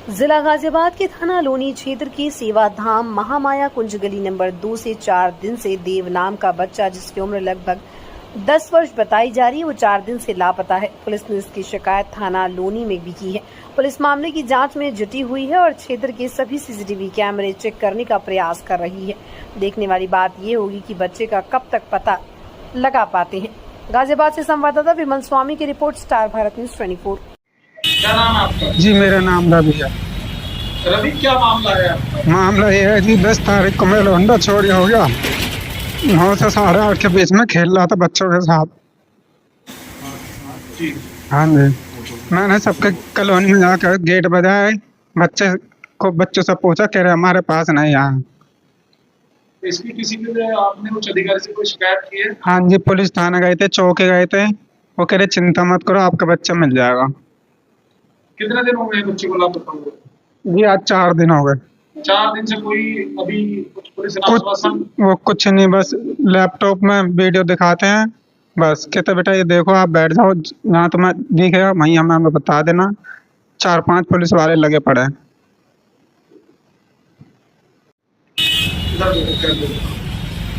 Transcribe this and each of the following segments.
जिला गाजियाबाद के थाना लोनी क्षेत्र की सेवाधाम महामाया कुंज गली नंबर 2 से 4 दिन से देव नाम का बच्चा, जिसकी उम्र लगभग 10 वर्ष बताई जा रही है, वो 4 दिन से लापता है। पुलिस ने इसकी शिकायत थाना लोनी में भी की है। पुलिस मामले की जांच में जुटी हुई है और क्षेत्र के सभी सीसीटीवी कैमरे चेक करने का प्रयास कर रही है। देखने वाली बात ये होगी कि बच्चे का कब तक पता लगा पाते हैं। गाजियाबाद से संवाददाता विमल स्वामी की रिपोर्ट, स्टार भारत न्यूज 24। क्या नाम है आपका? जी मेरा नाम रवि है। रवि, क्या मामला है आपका? मामला ये है जी 10 तारीख को मेरा होंडा चोरी हो गया। 9 से 8:30 के बीच में खेल रहा था बच्चों के साथ। जी। हाँ जी, मैंने सबके कॉलोनी में जाकर गेट बजाए, बच्चों से पूछा, कह रहे हमारे पास नहीं आया। इसकी किसी के लिए आपने उच्च अधिकारी से कोई शिकायत की है? हाँ जी, पुलिस थाना गए थे, चौके गए थे। वो कह रहे चिंता मत करो, आपका बच्चा मिल जाएगा। कितने दिन हो गए बच्चे को लापता हुए? जी आज 4 दिन हो गए। 4 दिन से कोई अभी कुछ पुलिस ने आश्वासन? वो कुछ नहीं, बस लैपटॉप में वीडियो दिखाते हैं। बस कहते बेटा ये देखो, आप बैठ जाओ, जहाँ तुम्हें दिखेगा वहीं हमें बता देना। 4-5 पुलिस वाले लगे पड़े हैं।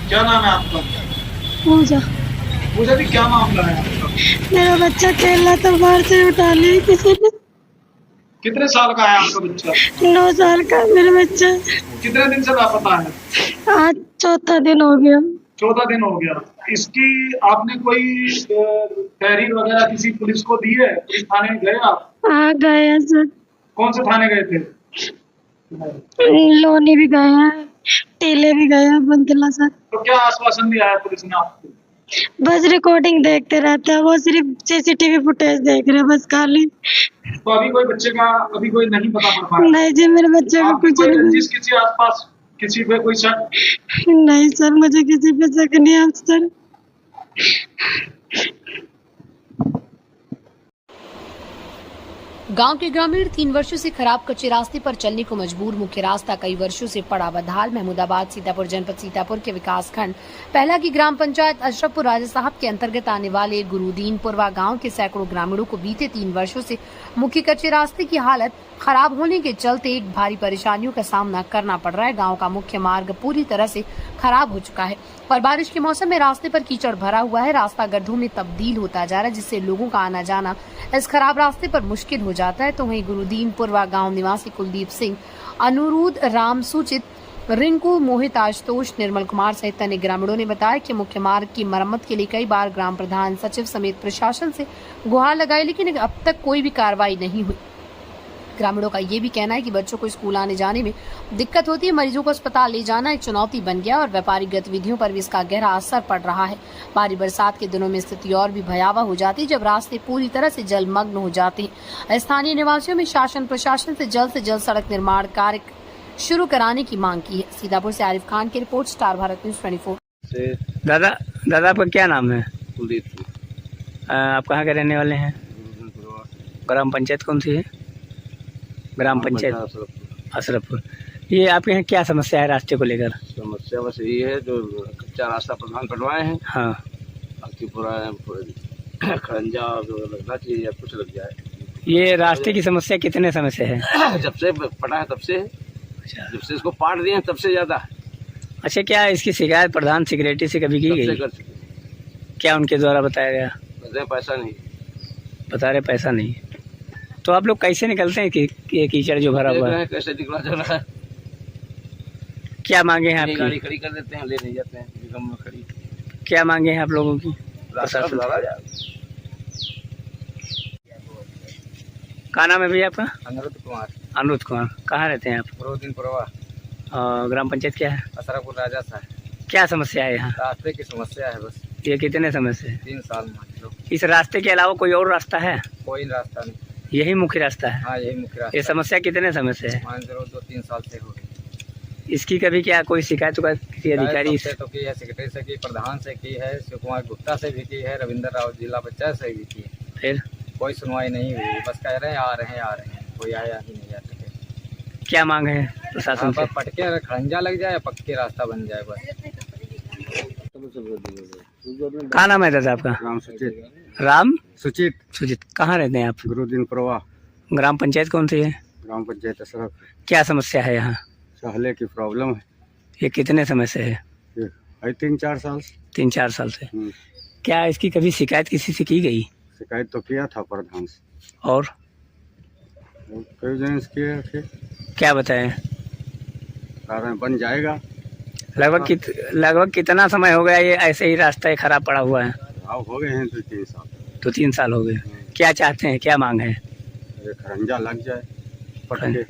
क्या नाम है आपका? पूजा। पूजा जी, क्या मामला है आपका? मेरा बच्चा खेल रहा था, बाहर से उठा लिया किसी ने। कितने साल का है आपका बच्चा? 9 साल का मेरा बच्चा। कितने दिन से लापता है? आज चौथा दिन हो गया। 14 दिन हो गया। इसकी आपने कोई तहरीर वगैरह किसी पुलिस को दी है? पुलिस थाने गए आप? आ गए हैं सर, कौन से थाने गए थे? लोनी भी गए हैं, टीले भी गए हैं, बंदला सर। तो क्या आश्वासन दिया है पुलिस ने आपको? बस रिकॉर्डिंग देखते रहते हैं, वो सिर्फ सीसीटीवी फुटेज देख रहे हैं बस खाली। तो अभी कोई बच्चे का अभी कोई नहीं पता पड़ पा रहा? नहीं जी, मेरे बच्चे को कुछ नहीं। जिस किसी आसपास किसी पे कोई शक? नहीं सर, मुझे किसी पे शक नहीं है सर। गांव के ग्रामीण 3 वर्षों से खराब कच्चे रास्ते पर चलने को मजबूर। मुख्य रास्ता कई वर्षों से पड़ा बदहाल। महमूदाबाद सीतापुर जनपद सीतापुर के विकास खंड पहला की ग्राम पंचायत अशरफपुर राजा साहब के अंतर्गत आने वाले गुरुदीनपुरवा गांव के सैकड़ों ग्रामीणों को बीते 3 वर्षों से मुख्य कच्चे रास्ते की हालत खराब होने के चलते एक भारी परेशानियों का सामना करना पड़ रहा है। गाँव का मुख्य मार्ग पूरी तरह से खराब हो चुका है और बारिश के मौसम में रास्ते पर कीचड़ भरा हुआ है। रास्ता गड्ढों में तब्दील होता जा रहा है, जिससे लोगों का आना जाना इस खराब रास्ते पर मुश्किल हो जाता है। तो वहीं गुरुदीनपुरवा गांव निवासी कुलदीप सिंह, अनुरुद्ध राम, सूचित, रिंकू, मोहित, आशुतोष, निर्मल कुमार सहित अन्य ग्रामीणों ने बताया कि मुख्य मार्ग की मरम्मत के लिए कई बार ग्राम प्रधान, सचिव समेत प्रशासन से गुहार लगाई, लेकिन अब तक कोई भी कार्रवाई नहीं हुई। ग्रामीणों का ये भी कहना है कि बच्चों को स्कूल आने जाने में दिक्कत होती है, मरीजों को अस्पताल ले जाना एक चुनौती बन गया और व्यापारिक गतिविधियों पर भी इसका गहरा असर पड़ रहा है। भारी बरसात के दिनों में स्थिति और भी भयावह हो जाती है, जब रास्ते पूरी तरह से जलमग्न हो जाते हैं। स्थानीय निवासियों में शासन प्रशासन से जल्द सड़क निर्माण कार्य शुरू कराने की मांग की है। सीतापुर से आरिफ खान की रिपोर्ट, स्टार भारत न्यूज 24। दादा आपका क्या नाम है? कुलदीप सिंह। आप कहाँ के रहने वाले हैं? ग्राम पंचायत कौन सी है? ग्राम पंचायत अशरफपुर। ये आपके यहाँ क्या समस्या है रास्ते को लेकर? समस्या बस यही है, जो कच्चा रास्ता प्रधान बनवाए हैं। हाँ, बाकी पूरा खरंजा लगना चाहिए या कुछ लग जाए। ये रास्ते की समस्या कितने समय से है? जब से पड़ा है तब से, जब से इसको पाट दिए हैं तब से ज्यादा। अच्छा, क्या इसकी शिकायत प्रधान सेक्रेटरी से कभी की गई? कर चुके। क्या उनके द्वारा बताया गया? पैसा नहीं बता रहे पैसा नहीं। तो आप लोग कैसे निकलते हैं कि ये कीचड़ जो भरा हुआ है? कैसे निकला जा रहा है? क्या मांगे हैं आपकी? गाड़ी खड़ी कर देते हैं, ले नहीं जाते हैं निगम में खड़ी। क्या मांगे हैं आप लोगों की? क्या नाम है भैया आपका? अनुरुद्ध कुमार। अनुरुद्ध कुमार। कहाँ रहते हैं आप? गुरुदीनपुरवा। ग्राम पंचायत क्या है? अशरफपुर राजा साहब। क्या समस्या है यहाँ? रास्ते की समस्या है बस। ये कितने समय से? 3 साल में। इस रास्ते के अलावा कोई और रास्ता है? कोई रास्ता नहीं, यही मुख्य रास्ता है? हाँ यही मुख्य रास्ता। ये समस्या कितने समय से है? 2-3 साल से हो गई। इसकी कभी क्या कोई शिकायत किसी अधिकारी से तो की है, सेक्रेटरी से की, प्रधान से की है, शिव कुमार गुप्ता से भी की है, रविंद्र राव जिला पंचायत से भी की है। फिर कोई सुनवाई नहीं हुई। बस कह रहे हैं आ रहे हैं, कोई आया ही नहीं आते। क्या मांग है प्रशासन से? पटके खरंजा लग जाए, पक्के रास्ता बन जाए बस। क्या नाम है दादा आपका? राम सुचित। राम सुचित। सुजित। कहाँ रहते हैं आप? गुरुदीनपुरवा। ग्राम पंचायत कौन सी है? ग्राम पंचायत असरफ। क्या समस्या है यहाँ? सहले की प्रॉब्लम है। ये कितने समय से है? ये है 3-4 साल से। 3-4 साल से। क्या इसकी कभी शिकायत किसी से की गई? शिकायत तो किया था प्रधान से और कई जन से किए थे, क्या बताएं? कारण बन जाएगा। लगभग कितना समय हो गया ये ऐसे ही रास्ता खराब पड़ा हुआ है? अब हो गए हैं 2-3 साल। 2-3 साल हो गए। क्या चाहते हैं, क्या मांग है? ये खरंजा लग जाए पटके।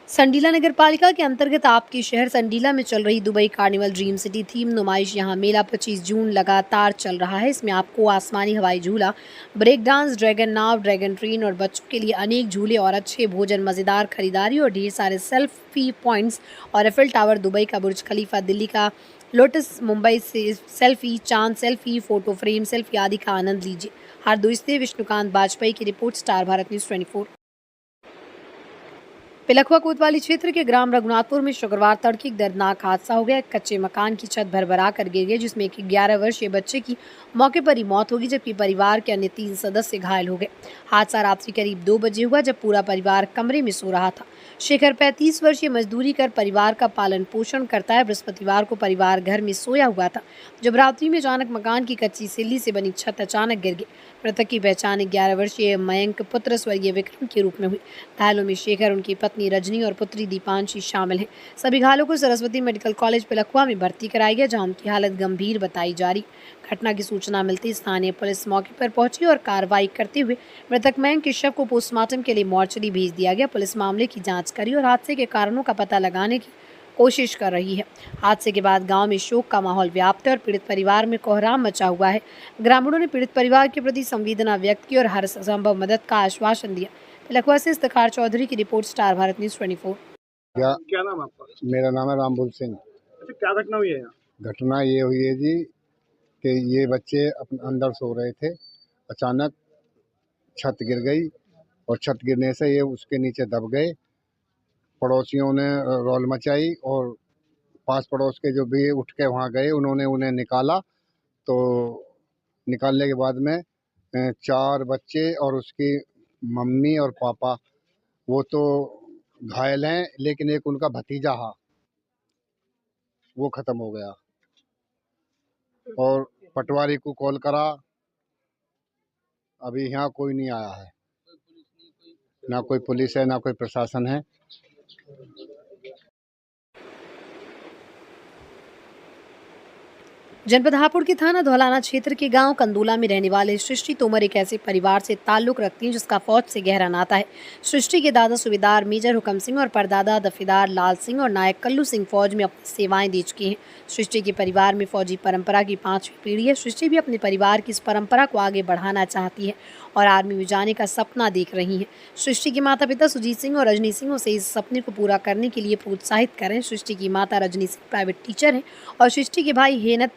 संडीला नगर पालिका के अंतर्गत आपके शहर संडीला में चल रही Dubai carnival dream city theme नुमाइश यहाँ मेला 25 जून लगातार चल रहा है। इसमें आपको आसमानी हवाई झूला, ब्रेक डांस, ड्रैगन नाव, ड्रैगन ट्रेन और बच्चों के लिए अनेक झूले और अच्छे भोजन, मज़ेदार खरीदारी और ढेर सारे सेल्फी पॉइंट्स और एफिल टावर, दुबई का बुर्ज खलीफा, दिल्ली का लोटस, मुंबई से सेल्फी, चांद सेल्फी, फोटो फ्रेम सेल्फी आदि का आनंद लीजिए। हरदोई से विष्णुकांत बाजपेयी की रिपोर्ट, स्टार भारत न्यूज़ 24। पिलखुआ कोतवाली क्षेत्र के ग्राम रघुनाथपुर में शुक्रवार तड़के एक दर्दनाक हादसा हो गया। एक कच्चे मकान की छत भरभरा कर गिर गई, जिसमें एक 11 वर्षीय बच्चे की मौके पर ही मौत होगी, जबकि परिवार के अन्य 3 सदस्य घायल हो गए। हादसा रात्रि करीब 2 बजे हुआ, जब पूरा परिवार कमरे में सो रहा था। शेखर 35 वर्षीय मजदूरी कर परिवार का पालन पोषण करता है। बृहस्पतिवार को परिवार घर में सोया हुआ था, जब रात्रि में अचानक मकान की कच्ची सिल्ली से बनी छत अचानक गिर गई। मृतक की पहचान 11 वर्षीय मयंक पुत्र स्वर्गीय विक्रम के रूप में हुई। घायलों में शेखर, उनकी पत्नी रजनी और पुत्री दीपांशी शामिल हैं। सभी घायलों को सरस्वती मेडिकल कॉलेज पिलखुआ में भर्ती कराया गया, जहां उनकी हालत गंभीर बताई जा रही। घटना की सूचना मिलती स्थानीय पुलिस मौके पर पहुंची और कार्रवाई करते हुए मृतक मयंक के शव को पोस्टमार्टम के लिए मोर्चरी भेज दिया गया। पुलिस मामले की जांच करी और हादसे के कारणों का पता लगाने की कोशिश कर रही है। हादसे के बाद गांव में शोक का माहौल व्याप्त है और पीड़ित परिवार में कोहराम मचा हुआ है। ग्रामीणों ने पीड़ित परिवार के प्रति संवेदना व्यक्त की और हर संभव मदद का आश्वासन दिया। पिलखुआ से इफ्तिखार चौधरी की रिपोर्ट, स्टार भारत न्यूज़ 24। क्या नाम है आपका? मेरा नाम है रामबुल सिंह। अच्छा, क्या घटना हुई है यहाँ? घटना ये हुई है जी कि ये बच्चे अपने अंदर सो रहे थे, अचानक छत गिर गई और छत गिरने से ये उसके नीचे दब गए। पड़ोसियों ने रौल मचाई और पास पड़ोस के जो भी उठ के वहाँ गए, उन्होंने उन्हें निकाला। तो निकालने के बाद में 4 बच्चे और उसकी मम्मी और पापा वो तो घायल हैं, लेकिन एक उनका भतीजा है वो ख़त्म हो गया। और पटवारी को कॉल करा, अभी यहाँ कोई नहीं आया है, ना कोई पुलिस है ना कोई प्रशासन है। जनपद हापुड़ के थाना धौलाना क्षेत्र के गांव कंदूला में रहने वाले सृष्टि तोमर एक ऐसे परिवार से ताल्लुक रखती हैं जिसका फौज से गहरा नाता है। सृष्टि के दादा सूबेदार मेजर हुकम सिंह और परदादा दफेदार लाल सिंह और नायक कल्लू सिंह फौज में अपनी सेवाएं दे चुके हैं। सृष्टि के परिवार में फौजी परंपरा की 5वीं पीढ़ी है। सृष्टि भी अपने परिवार की इस परंपरा को आगे बढ़ाना चाहती है और आर्मी में जाने का सपना देख रही हैं। सृष्टि के माता पिता सुजीत सिंह और रजनी सिंह उसे इस सपने को पूरा करने के लिए प्रोत्साहित करें। सृष्टि की माता रजनी सिंह प्राइवेट टीचर हैं और सृष्टि के भाई हेनत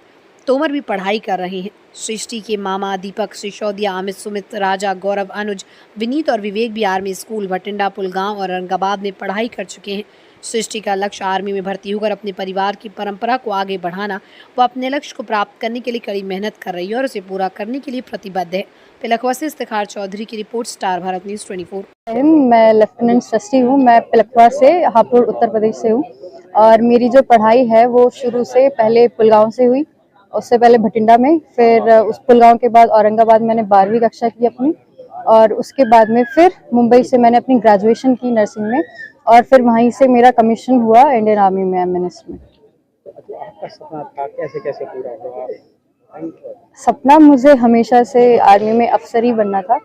तोमर भी पढ़ाई कर रहे हैं। सृष्टि के मामा दीपक, सिसोदिया, अमित, सुमित, राजा, गौरव, अनुज, विनीत और विवेक भी आर्मी स्कूल भटिंडा पुलगांव और औरंगाबाद में पढ़ाई कर चुके हैं। सृष्टि का लक्ष्य आर्मी में भर्ती होकर अपने परिवार की परंपरा को आगे बढ़ाना। वो अपने लक्ष्य को प्राप्त करने के लिए कड़ी मेहनत कर रही है और उसे पूरा करने के लिए प्रतिबद्ध है। पिलखुआ से इफ्तिखार चौधरी की रिपोर्ट, स्टार भारत न्यूज़ 24। मैं लेफ्टिनेंट सृष्टि हूँ। मैं पिलखुआ से हापुड़ उत्तर प्रदेश से हूँ और मेरी जो पढ़ाई है वो शुरू से पहले पुलगांव से हुई, उससे पहले भटिंडा में, फिर उस पुलगांव के बाद औरंगाबाद मैंने 12वीं कक्षा की अपनी, और उसके बाद में फिर मुंबई से मैंने अपनी ग्रेजुएशन की नर्सिंग में और फिर वहीं से मेरा कमीशन हुआ इंडियन आर्मी में एमएनएस में। आपका सपना था, कैसे कैसे पूरा हुआ? सपना मुझे हमेशा से आर्मी में अफसर ही बनना था।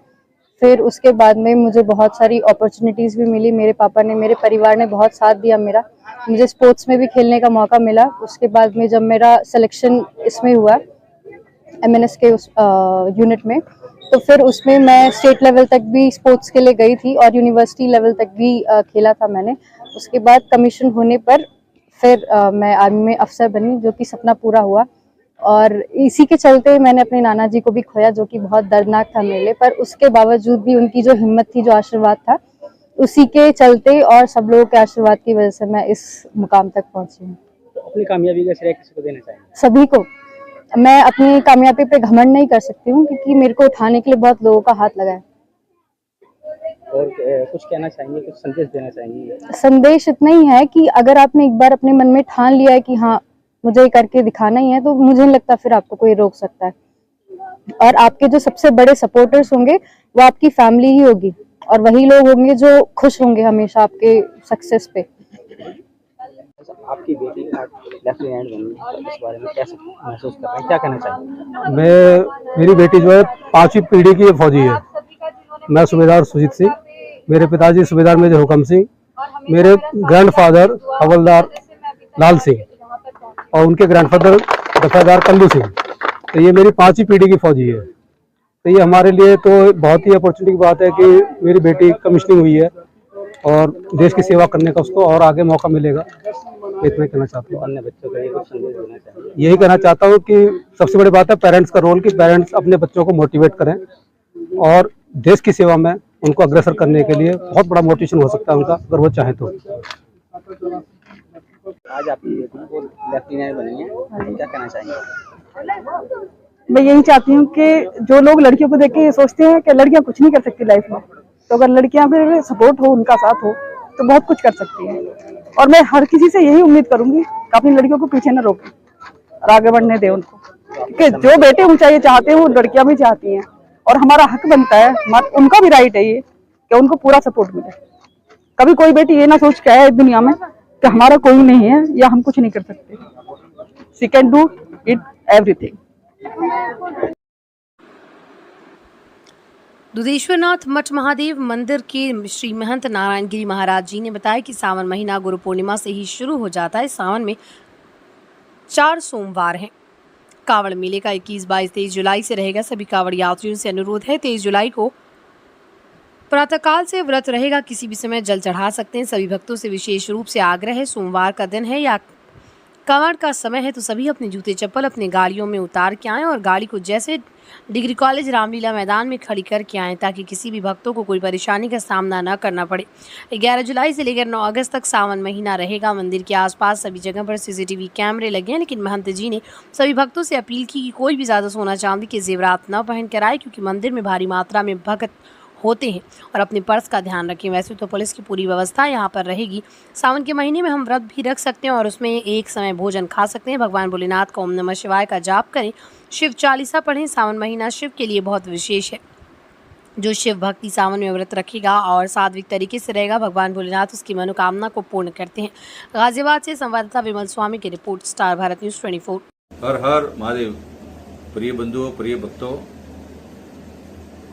फिर उसके बाद में मुझे बहुत सारी अपॉर्चुनिटीज़ भी मिली। मेरे पापा ने, मेरे परिवार ने बहुत साथ दिया मेरा। मुझे स्पोर्ट्स में भी खेलने का मौका मिला। उसके बाद में जब मेरा सिलेक्शन इसमें हुआ एमएनएस के उस यूनिट में, तो फिर उसमें मैं स्टेट लेवल तक भी स्पोर्ट्स के लिए गई थी और यूनिवर्सिटी लेवल तक भी खेला था मैंने। उसके बाद कमीशन होने पर फिर मैं आर्मी में अफसर बनी, जो कि सपना पूरा हुआ। और इसी के चलते मैंने अपने नाना जी को भी खोया, जो कि बहुत दर्दनाक था मेरे लिए, पर उसके बावजूद भी उनकी जो हिम्मत थी, जो आशीर्वाद था, उसी के चलते और सब लोगों के आशीर्वाद की वजह से मैं इस मुकाम तक पहुंची हूँ। तो अपनी कामयाबी का श्रेय किसको देना चाहिए? सभी को। मैं अपनी कामयाबी पे घमंड नहीं कर सकती हूँ, क्योंकि मेरे को उठाने के लिए बहुत लोगों का हाथ लगा है। और कुछ कहना चाहेंगे, कुछ संदेश देना चाहेंगे? संदेश इतना ही है कि अगर आपने एक बार अपने मन में ठान लिया है कि हाँ मुझे ये करके दिखाना ही है, तो मुझे नहीं लगता फिर आपको कोई रोक सकता है। और आपके जो सबसे बड़े सपोर्टर्स होंगे वो आपकी फैमिली ही होगी, और वही लोग होंगे जो खुश होंगे हमेशा आपके सक्सेस पे। आपकी बेटी लेफ्टिनेंट बनी है, इस बारे में कैसे महसूस कर रहे हैं, क्या कहना चाहेंगे? मेरी बेटी जो है 5वीं पीढ़ी की फौजी है। मैं सूबेदार सुजीत सिंह, मेरे पिताजी सूबेदार मेजर हुकम सिंह, मेरे ग्रैंडफादर हवलदार लाल सिंह और उनके ग्रैंडफादर दफादार कल्लू सिंह। तो ये मेरी 5वीं पीढ़ी की फौजी है। तो ये हमारे लिए तो बहुत ही अपॉर्चुनिटी की बात है कि मेरी बेटी कमीशनिंग हुई है और देश की सेवा करने का उसको और आगे मौका मिलेगा। इतना कहना चाहता हूँ। अन्य बच्चों को ये कुछ संदेश देना चाहिए? यही कहना चाहता हूँ कि सबसे बड़ी बात है पेरेंट्स का रोल, कि पेरेंट्स अपने बच्चों को मोटिवेट करें और देश की सेवा में उनको अग्रसर करने के लिए बहुत बड़ा मोटिवेशन हो सकता है उनका, अगर वो चाहे तो। आज आपकी बेटी लेफ्टिनेंट बनी है, क्या कहना चाहेंगे? मैं यही चाहती हूँ कि जो लोग लड़कियों को देख के ये सोचते हैं कि लड़कियां कुछ नहीं कर सकती लाइफ में, तो अगर लड़कियां फिर सपोर्ट हो, उनका साथ हो, तो बहुत कुछ कर सकती हैं। और मैं हर किसी से यही उम्मीद करूंगी कि अपनी लड़कियों को पीछे न रोकें और आगे बढ़ने दें उनको, क्योंकि जो बेटे ऊंचाई चाहते हैं वो लड़कियां भी चाहती हैं, और हमारा हक बनता है, उनका भी राइट है ये कि उनको पूरा सपोर्ट मिले। कभी कोई बेटी ये ना सोच के आए दुनिया में कि हमारा कोई नहीं है या हम कुछ नहीं कर सकते। She can do it everything. Dudheshwarnath मठ महादेव मंदिर के श्री महंत नारायण गिरी महाराज जी ने बताया कि सावन महीना गुरु पूर्णिमा से ही शुरू हो जाता है। सावन में 4 सोमवार हैं। कावड़ मेले का 21, 22, 23 जुलाई से रहेगा। सभी कावड़ यात्रियों से अनुरोध है 23 जुलाई को प्रातःकाल से व्रत रहेगा, किसी भी समय जल चढ़ा सकते हैं। सभी भक्तों से विशेष रूप से आग्रह है, सोमवार का दिन है या कावड़ का समय है तो सभी अपने जूते चप्पल अपने गाड़ियों में उतार के आएँ और गाड़ी को जैसे डिग्री कॉलेज रामलीला मैदान में खड़ी करके आएँ, ताकि किसी भी भक्तों को कोई परेशानी का सामना न करना पड़े। 11 जुलाई से लेकर 9 अगस्त तक सावन महीना रहेगा। मंदिर के आसपास सभी जगह पर CCTV कैमरे लगे हैं, लेकिन महंत जी ने सभी भक्तों से अपील की कि कोई भी ज़्यादा सोना चांदी के जेवरात न पहन कर आए, क्योंकि मंदिर में भारी मात्रा में भक्त होते हैं, और अपने पर्स का ध्यान रखें। वैसे तो पुलिस की पूरी व्यवस्था यहाँ पर रहेगी। सावन के महीने में हम व्रत भी रख सकते हैं और उसमें एक समय भोजन खा सकते हैं। भगवान भोलेनाथ को ओम नमः शिवाय का जाप करें, शिव चालीसा पढ़ें। सावन महीना शिव के लिए बहुत विशेष है। जो शिव भक्ति सावन में व्रत रखेगा और सात्विक तरीके से रहेगा, भगवान भोलेनाथ उसकी मनोकामना को पूर्ण करते हैं। गाजियाबाद से संवाददाता विमल स्वामी की रिपोर्ट, स्टार भारत न्यूज़ 24। हर हर महादेव। प्रिय बंधुओं, प्रिय भक्तों,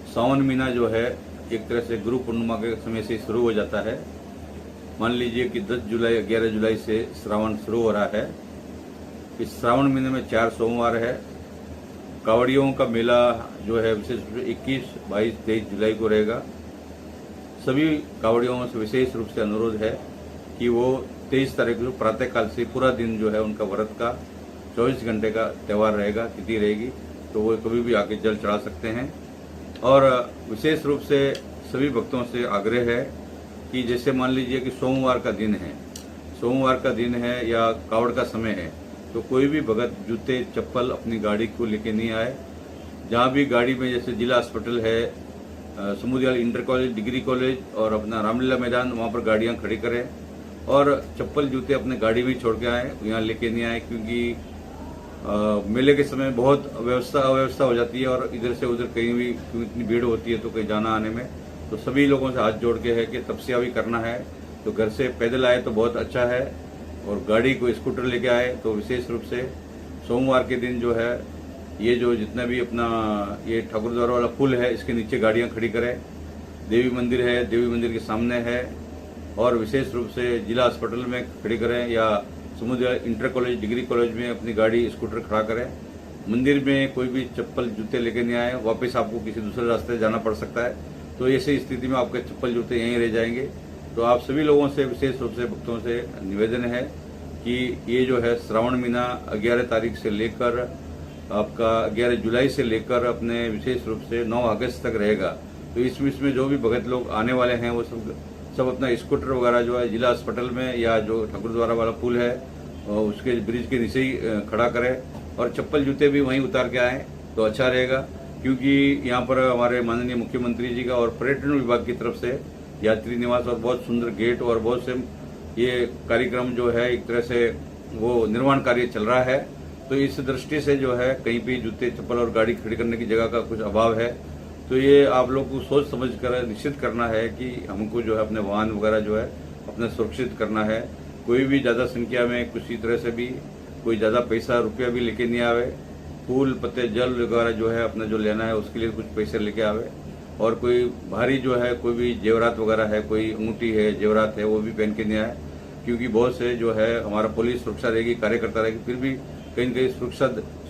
सावन महीना जो है एक तरह से गुरु पूर्णिमा के समय से शुरू हो जाता है। मान लीजिए कि 10 जुलाई 11 जुलाई से श्रावण शुरू हो रहा है। इस श्रावण महीने में 4 सोमवार है। कावड़ियों का मेला जो है विशेष रूप से 21, 22, 23 जुलाई को रहेगा। सभी कावड़ियों से विशेष रूप से अनुरोध है कि वो 23 तारीख को प्रातःकाल से पूरा दिन जो है उनका व्रत का 24 घंटे का त्यौहार रहेगा, तिथि रहेगी, तो वो कभी भी आके जल चढ़ा सकते हैं। और विशेष रूप से सभी भक्तों से आग्रह है कि जैसे मान लीजिए कि सोमवार का दिन है या कावड़ का समय है, तो कोई भी भगत जूते चप्पल अपनी गाड़ी को लेके नहीं आए। जहाँ भी गाड़ी में जैसे जिला हॉस्पिटल है, समुदाय इंटर कॉलेज, डिग्री कॉलेज और अपना रामलीला मैदान, वहाँ पर गाड़ियाँ खड़ी करें और चप्पल जूते अपने गाड़ी में छोड़ के आए, यहाँ लेके नहीं आए, क्योंकि मेले के समय बहुत अव्यवस्था हो जाती है और इधर से उधर कहीं भी इतनी भीड़ होती है तो कहीं जाना आने में। तो सभी लोगों से हाथ जोड़ के है कि तपस्या भी करना है तो घर से पैदल आए तो बहुत अच्छा है, और गाड़ी को स्कूटर लेके आए तो विशेष रूप से सोमवार के दिन जो है ये जो जितना भी अपना ये ठाकुर द्वार वाला पुल है इसके नीचे गाड़ियाँ खड़ी करें। देवी मंदिर है, देवी मंदिर के सामने है, और विशेष रूप से जिला अस्पताल में खड़ी करें या समुदाय इंटर कॉलेज, डिग्री कॉलेज में अपनी गाड़ी स्कूटर खड़ा करें। मंदिर में कोई भी चप्पल जूते लेके नहीं आए, वापस आपको किसी दूसरे रास्ते जाना पड़ सकता है, तो ऐसी स्थिति में आपके चप्पल जूते यहीं रह जाएंगे। तो आप सभी लोगों से विशेष रूप से भक्तों से निवेदन है कि ये जो है श्रावण महीना 11 तारीख से लेकर आपका 11 जुलाई से लेकर अपने विशेष रूप से 9 अगस्त तक रहेगा। तो इसमें जो भी भगत लोग आने वाले हैं वो सब अपना स्कूटर वगैरह जो है जिला अस्पताल में या जो ठाकुर द्वारा वाला पुल है उसके ब्रिज के नीचे ही खड़ा करें और चप्पल जूते भी वहीं उतार के आए तो अच्छा रहेगा, क्योंकि यहाँ पर हमारे माननीय मुख्यमंत्री जी का और पर्यटन विभाग की तरफ से यात्री निवास और बहुत सुंदर गेट और बहुत से ये कार्यक्रम जो है एक तरह से वो निर्माण कार्य चल रहा है। तो इस दृष्टि से जो है कहीं भी जूते चप्पल और गाड़ी खड़ी करने की जगह का कुछ अभाव है। तो ये आप लोग को सोच समझ कर निश्चित करना है कि हमको जो है अपने वाहन वगैरह जो है अपने सुरक्षित करना है। कोई भी ज्यादा संख्या में किसी तरह से भी कोई ज्यादा पैसा रुपया भी लेके नहीं आवे। फूल पत्ते जल वगैरह जो है अपना जो लेना है उसके लिए कुछ पैसे लेके आवे। और कोई भारी जो है कोई भी जेवरात वगैरह है, कोई अंगूठी है, जेवरात है, वो भी पहन के नहीं आए, क्योंकि बहुत से जो है हमारा पुलिस सुरक्षा रहेगी, कार्यकर्ता रहेगी, फिर भी कहीं न कहीं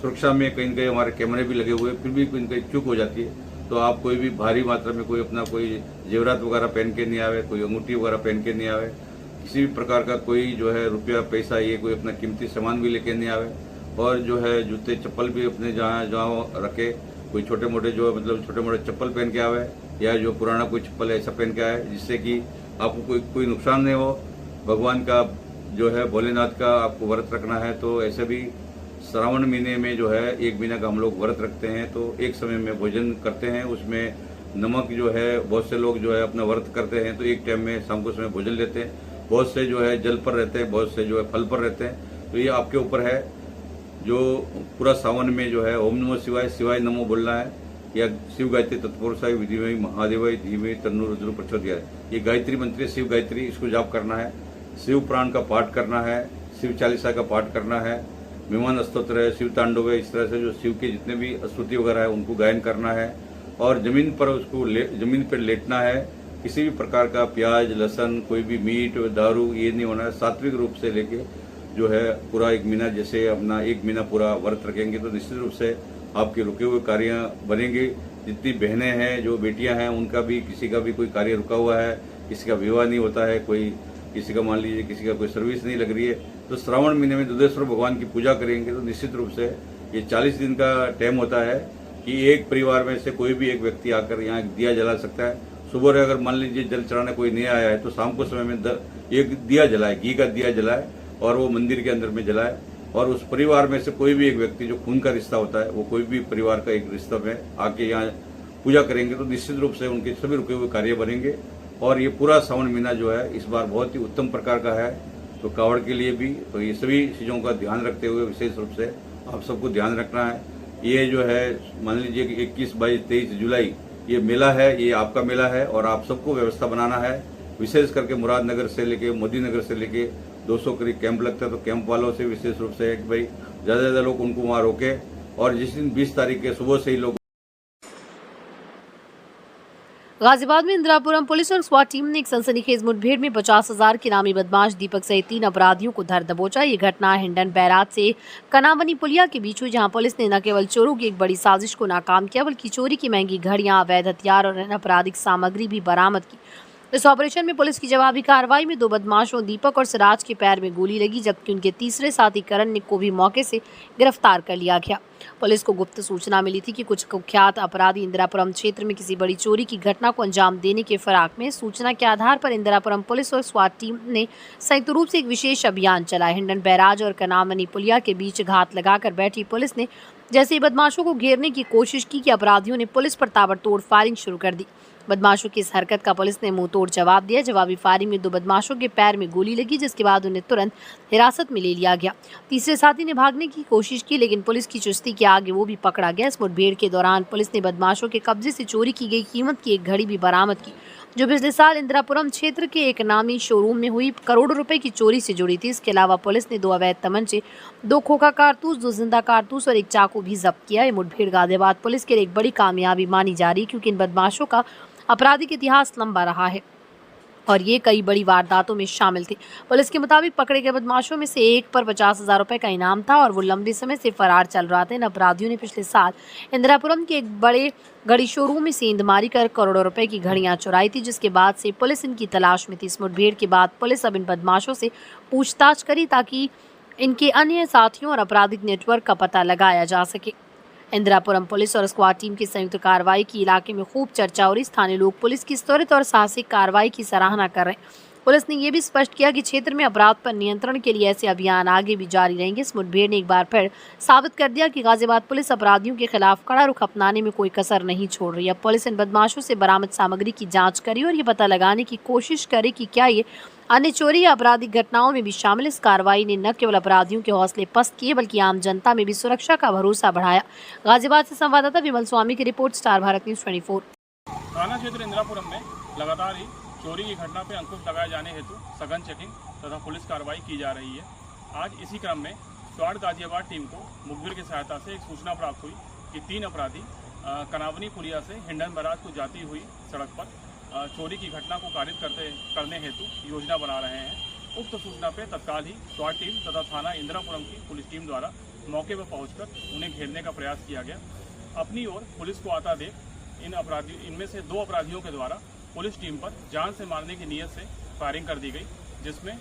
सुरक्षा में कहीं न कहीं हमारे कैमरे भी लगे हुए, फिर भी कहीं न कहीं चूक हो जाती है। तो आप कोई भी भारी मात्रा में कोई अपना कोई जेवरात वगैरह पहन के नहीं आवे, कोई अंगूठी वगैरह पहन के नहीं आवे, किसी भी प्रकार का कोई जो है रुपया पैसा ये कोई अपना कीमती सामान भी लेके नहीं आवे। और जो है जूते चप्पल भी अपने जहाँ रखे, कोई छोटे मोटे जो मतलब छोटे मोटे चप्पल पहन के आवे, या जो पुराना कोई चप्पल ऐसा पहन के आए जिससे कि आपको कोई नुकसान नहीं हो। भगवान का जो है भोलेनाथ का आपको व्रत रखना है, तो ऐसे भी श्रावण महीने में जो है 1 महीना का हम लोग व्रत रखते हैं, तो एक समय में भोजन करते हैं। उसमें नमक जो है बहुत से लोग जो है अपना व्रत करते हैं तो एक टाइम में शाम को समय भोजन लेते हैं। बहुत से जो है जल पर रहते हैं, बहुत से जो है फल पर रहते हैं। तो ये आपके ऊपर है। जो पूरा सावन में जो है ओम नमो शिवाय, शिवाय नमो बोलना है, या शिव गायत्री तत्पुरुषाय विधिमय महादेवाय धीमहि तन्नो रुद्र प्रचोदयात्। ये गायत्री मंत्र शिव गायत्री, इसको जाप करना है। शिव प्राण का पाठ करना है, शिव चालीसा का पाठ करना है, विमान स्तोत्र है, शिव तांडव है, इस तरह से जो शिव के जितने भी स्तुति वगैरह है उनको गायन करना है। और जमीन पर उसको जमीन पर लेटना है। किसी भी प्रकार का प्याज लहसुन कोई भी मीट दारू ये नहीं होना है। सात्विक रूप से लेके जो है पूरा 1 महीना, जैसे अपना 1 महीना पूरा व्रत रखेंगे तो निश्चित रूप से आपके रुके हुए कार्य बनेंगे। जितनी बहनें हैं, जो बेटियां हैं, उनका भी किसी का भी कोई कार्य रुका हुआ है, किसी का विवाह नहीं होता है, कोई किसी का मान लीजिए किसी का कोई सर्विस नहीं लग रही है, तो श्रावण महीने में दुधेश्वर भगवान की पूजा करेंगे तो निश्चित रूप से ये 40 दिन का टाइम होता है कि एक परिवार में से कोई भी एक व्यक्ति आकर यहाँ दिया जला सकता है। सुबह अगर मान लीजिए जल चढ़ाने कोई नहीं आया है तो शाम को समय में एक दिया जलाए, घी का दिया जलाए और वो मंदिर के अंदर में जलाए। और उस परिवार में से कोई भी एक व्यक्ति जो खून का रिश्ता होता है, वो कोई भी परिवार का एक रिश्ता में आके यहाँ पूजा करेंगे तो निश्चित रूप से उनके सभी रुके हुए कार्य बनेंगे। और ये पूरा सावन महीना जो है इस बार बहुत ही उत्तम प्रकार का है, तो कावड़ के लिए भी। तो ये सभी चीज़ों का ध्यान रखते हुए विशेष रूप से आप सबको ध्यान रखना है। ये जो है मान लीजिए कि 21, 22, 23 जुलाई ये मेला है, ये आपका मेला है और आप सबको व्यवस्था बनाना है। विशेष करके मुरादनगर से लेके मोदी नगर से लेके 200 करीब कैंप लगता है, तो कैंप वालों से विशेष रूप से है कि भाई ज़्यादा से ज़्यादा लोग उनको वहाँ रोके। और जिस दिन 20 तारीख के सुबह से ही लोग गाजियाबाद में इंदिरापुरम पुलिस और स्वाट टीम ने एक सनसनीखेज मुठभेड़ में 50,000 के नामी बदमाश दीपक सहित 3 अपराधियों को धर दबोचा। ये घटना हिंडन बैराज से कनावनी पुलिया के बीच हुई, जहां पुलिस ने न केवल चोरों की एक बड़ी साजिश को नाकाम किया बल्कि चोरी की महंगी घड़ियां, अवैध हथियार और अन्य आपराधिक सामग्री भी बरामद की। इस ऑपरेशन में पुलिस की जवाबी कार्रवाई में 2 बदमाशों दीपक और सिराज के पैर में गोली लगी, जबकि उनके तीसरे साथी करण को भी मौके से गिरफ्तार कर लिया गया। पुलिस को गुप्त सूचना मिली थी कि कुछ कुख्यात अपराधी इंदिरापुरम क्षेत्र में किसी बड़ी चोरी की घटना को अंजाम देने के फिराक में। सूचना के आधार पर इंदिरापुरम पुलिस और स्वाट टीम ने संयुक्त रूप से एक विशेष अभियान चलाया। हिंडन बैराज और कनावनी पुलिया के बीच घात लगाकर बैठी पुलिस ने जैसे ही बदमाशों को घेरने की कोशिश की कि अपराधियों ने पुलिस पर ताबड़तोड़ फायरिंग शुरू कर दी। बदमाशों की इस हरकत का पुलिस ने मुंहतोड़ जवाब दिया। जवाबी फायरिंग में 2 बदमाशों के पैर में गोली लगी, जिसके बाद उन्हें तुरंत हिरासत में ले लिया गया। तीसरे साथी ने भागने की कोशिश की, लेकिन पुलिस की चुस्ती के आगे वो भी पकड़ा गया। इस मुठभेड़ के दौरान पुलिस ने बदमाशों के कब्जे से चोरी की गई कीमत की एक घड़ी भी बरामद की, जो पिछले साल इंदिरापुरम क्षेत्र के एक नामी शोरूम में हुई करोड़ों रुपए की चोरी से जुड़ी थी। इसके अलावा पुलिस ने 2 अवैध तमंचे, 2 खोखा कारतूस, 2 जिंदा कारतूस और 1 चाकू भी जब्त किया। ये मुठभेड़ गाजियाबाद पुलिस के लिए एक बड़ी कामयाबी मानी जा रही है, क्योंकि इन बदमाशों का आपराधिक इतिहास लंबा रहा है और ये कई बड़ी वारदातों में शामिल थे। पुलिस के मुताबिक पकड़े गए बदमाशों में से एक पर 50,000 रुपए का इनाम था और वो लंबे समय से फरार चल रहा था। इन अपराधियों ने पिछले साल इंदिरापुरम के एक बड़े घड़ी शोरूम में सेंधमारी कर करोड़ों रुपए की घड़ियां चुराई थी, जिसके बाद से पुलिस इनकी तलाश में थी। इस मुठभेड़ के बाद पुलिस अब इन बदमाशों से पूछताछ करी ताकि इनके अन्य साथियों और आपराधिक नेटवर्क का पता लगाया जा सके। इंदिरापुरम पुलिस और स्क्वाड टीम की संयुक्त कार्रवाई की इलाके में खूब चर्चा हो रही। स्थानीय लोग पुलिस की त्वरित और साहसिक कार्रवाई की सराहना कर रहे हैं। पुलिस ने ये भी स्पष्ट किया कि क्षेत्र में अपराध पर नियंत्रण के लिए ऐसे अभियान आगे भी जारी रहेंगे। इस मुठभेड़ ने एक बार फिर साबित कर दिया कि गाजियाबाद पुलिस अपराधियों के खिलाफ कड़ा रुख अपनाने में कोई कसर नहीं छोड़ रही है। पुलिस इन बदमाशों से बरामद सामग्री की जांच करे और ये पता लगाने की कोशिश करे कि क्या ये अन्य चोरी या आपराधिक घटनाओं में भी शामिल। इस कार्रवाई ने न केवल अपराधियों के हौसले पस्त किए बल्कि आम जनता में भी सुरक्षा का भरोसा बढ़ाया। गाजियाबाद से संवाददाता विमल स्वामी की रिपोर्ट, स्टार भारत न्यूज 24। थाना क्षेत्र इंदिरापुरम में लगातार ही चोरी की घटना पर अंकुश लगाए जाने हेतु सघन चेकिंग तथा पुलिस कार्रवाई की जा रही है। आज इसी क्रम में स्वाड गाजियाबाद टीम को मुखबिर की सहायता से एक सूचना प्राप्त हुई कि 3 अपराधी कनावनी पुलिया से हिंडन बराज को जाती हुई सड़क पर चोरी की घटना को कारित करने हेतु योजना बना रहे हैं। उक्त सूचना पर तत्काल ही स्वाड टीम तथा थाना इंदिरापुरम की पुलिस टीम द्वारा मौके पर पहुंचकर उन्हें घेरने का प्रयास किया गया। अपनी ओर पुलिस को आता देख इनमें से 2 अपराधियों के द्वारा पुलिस टीम पर जान से मारने की नीयत से फायरिंग कर दी गई, जिसमें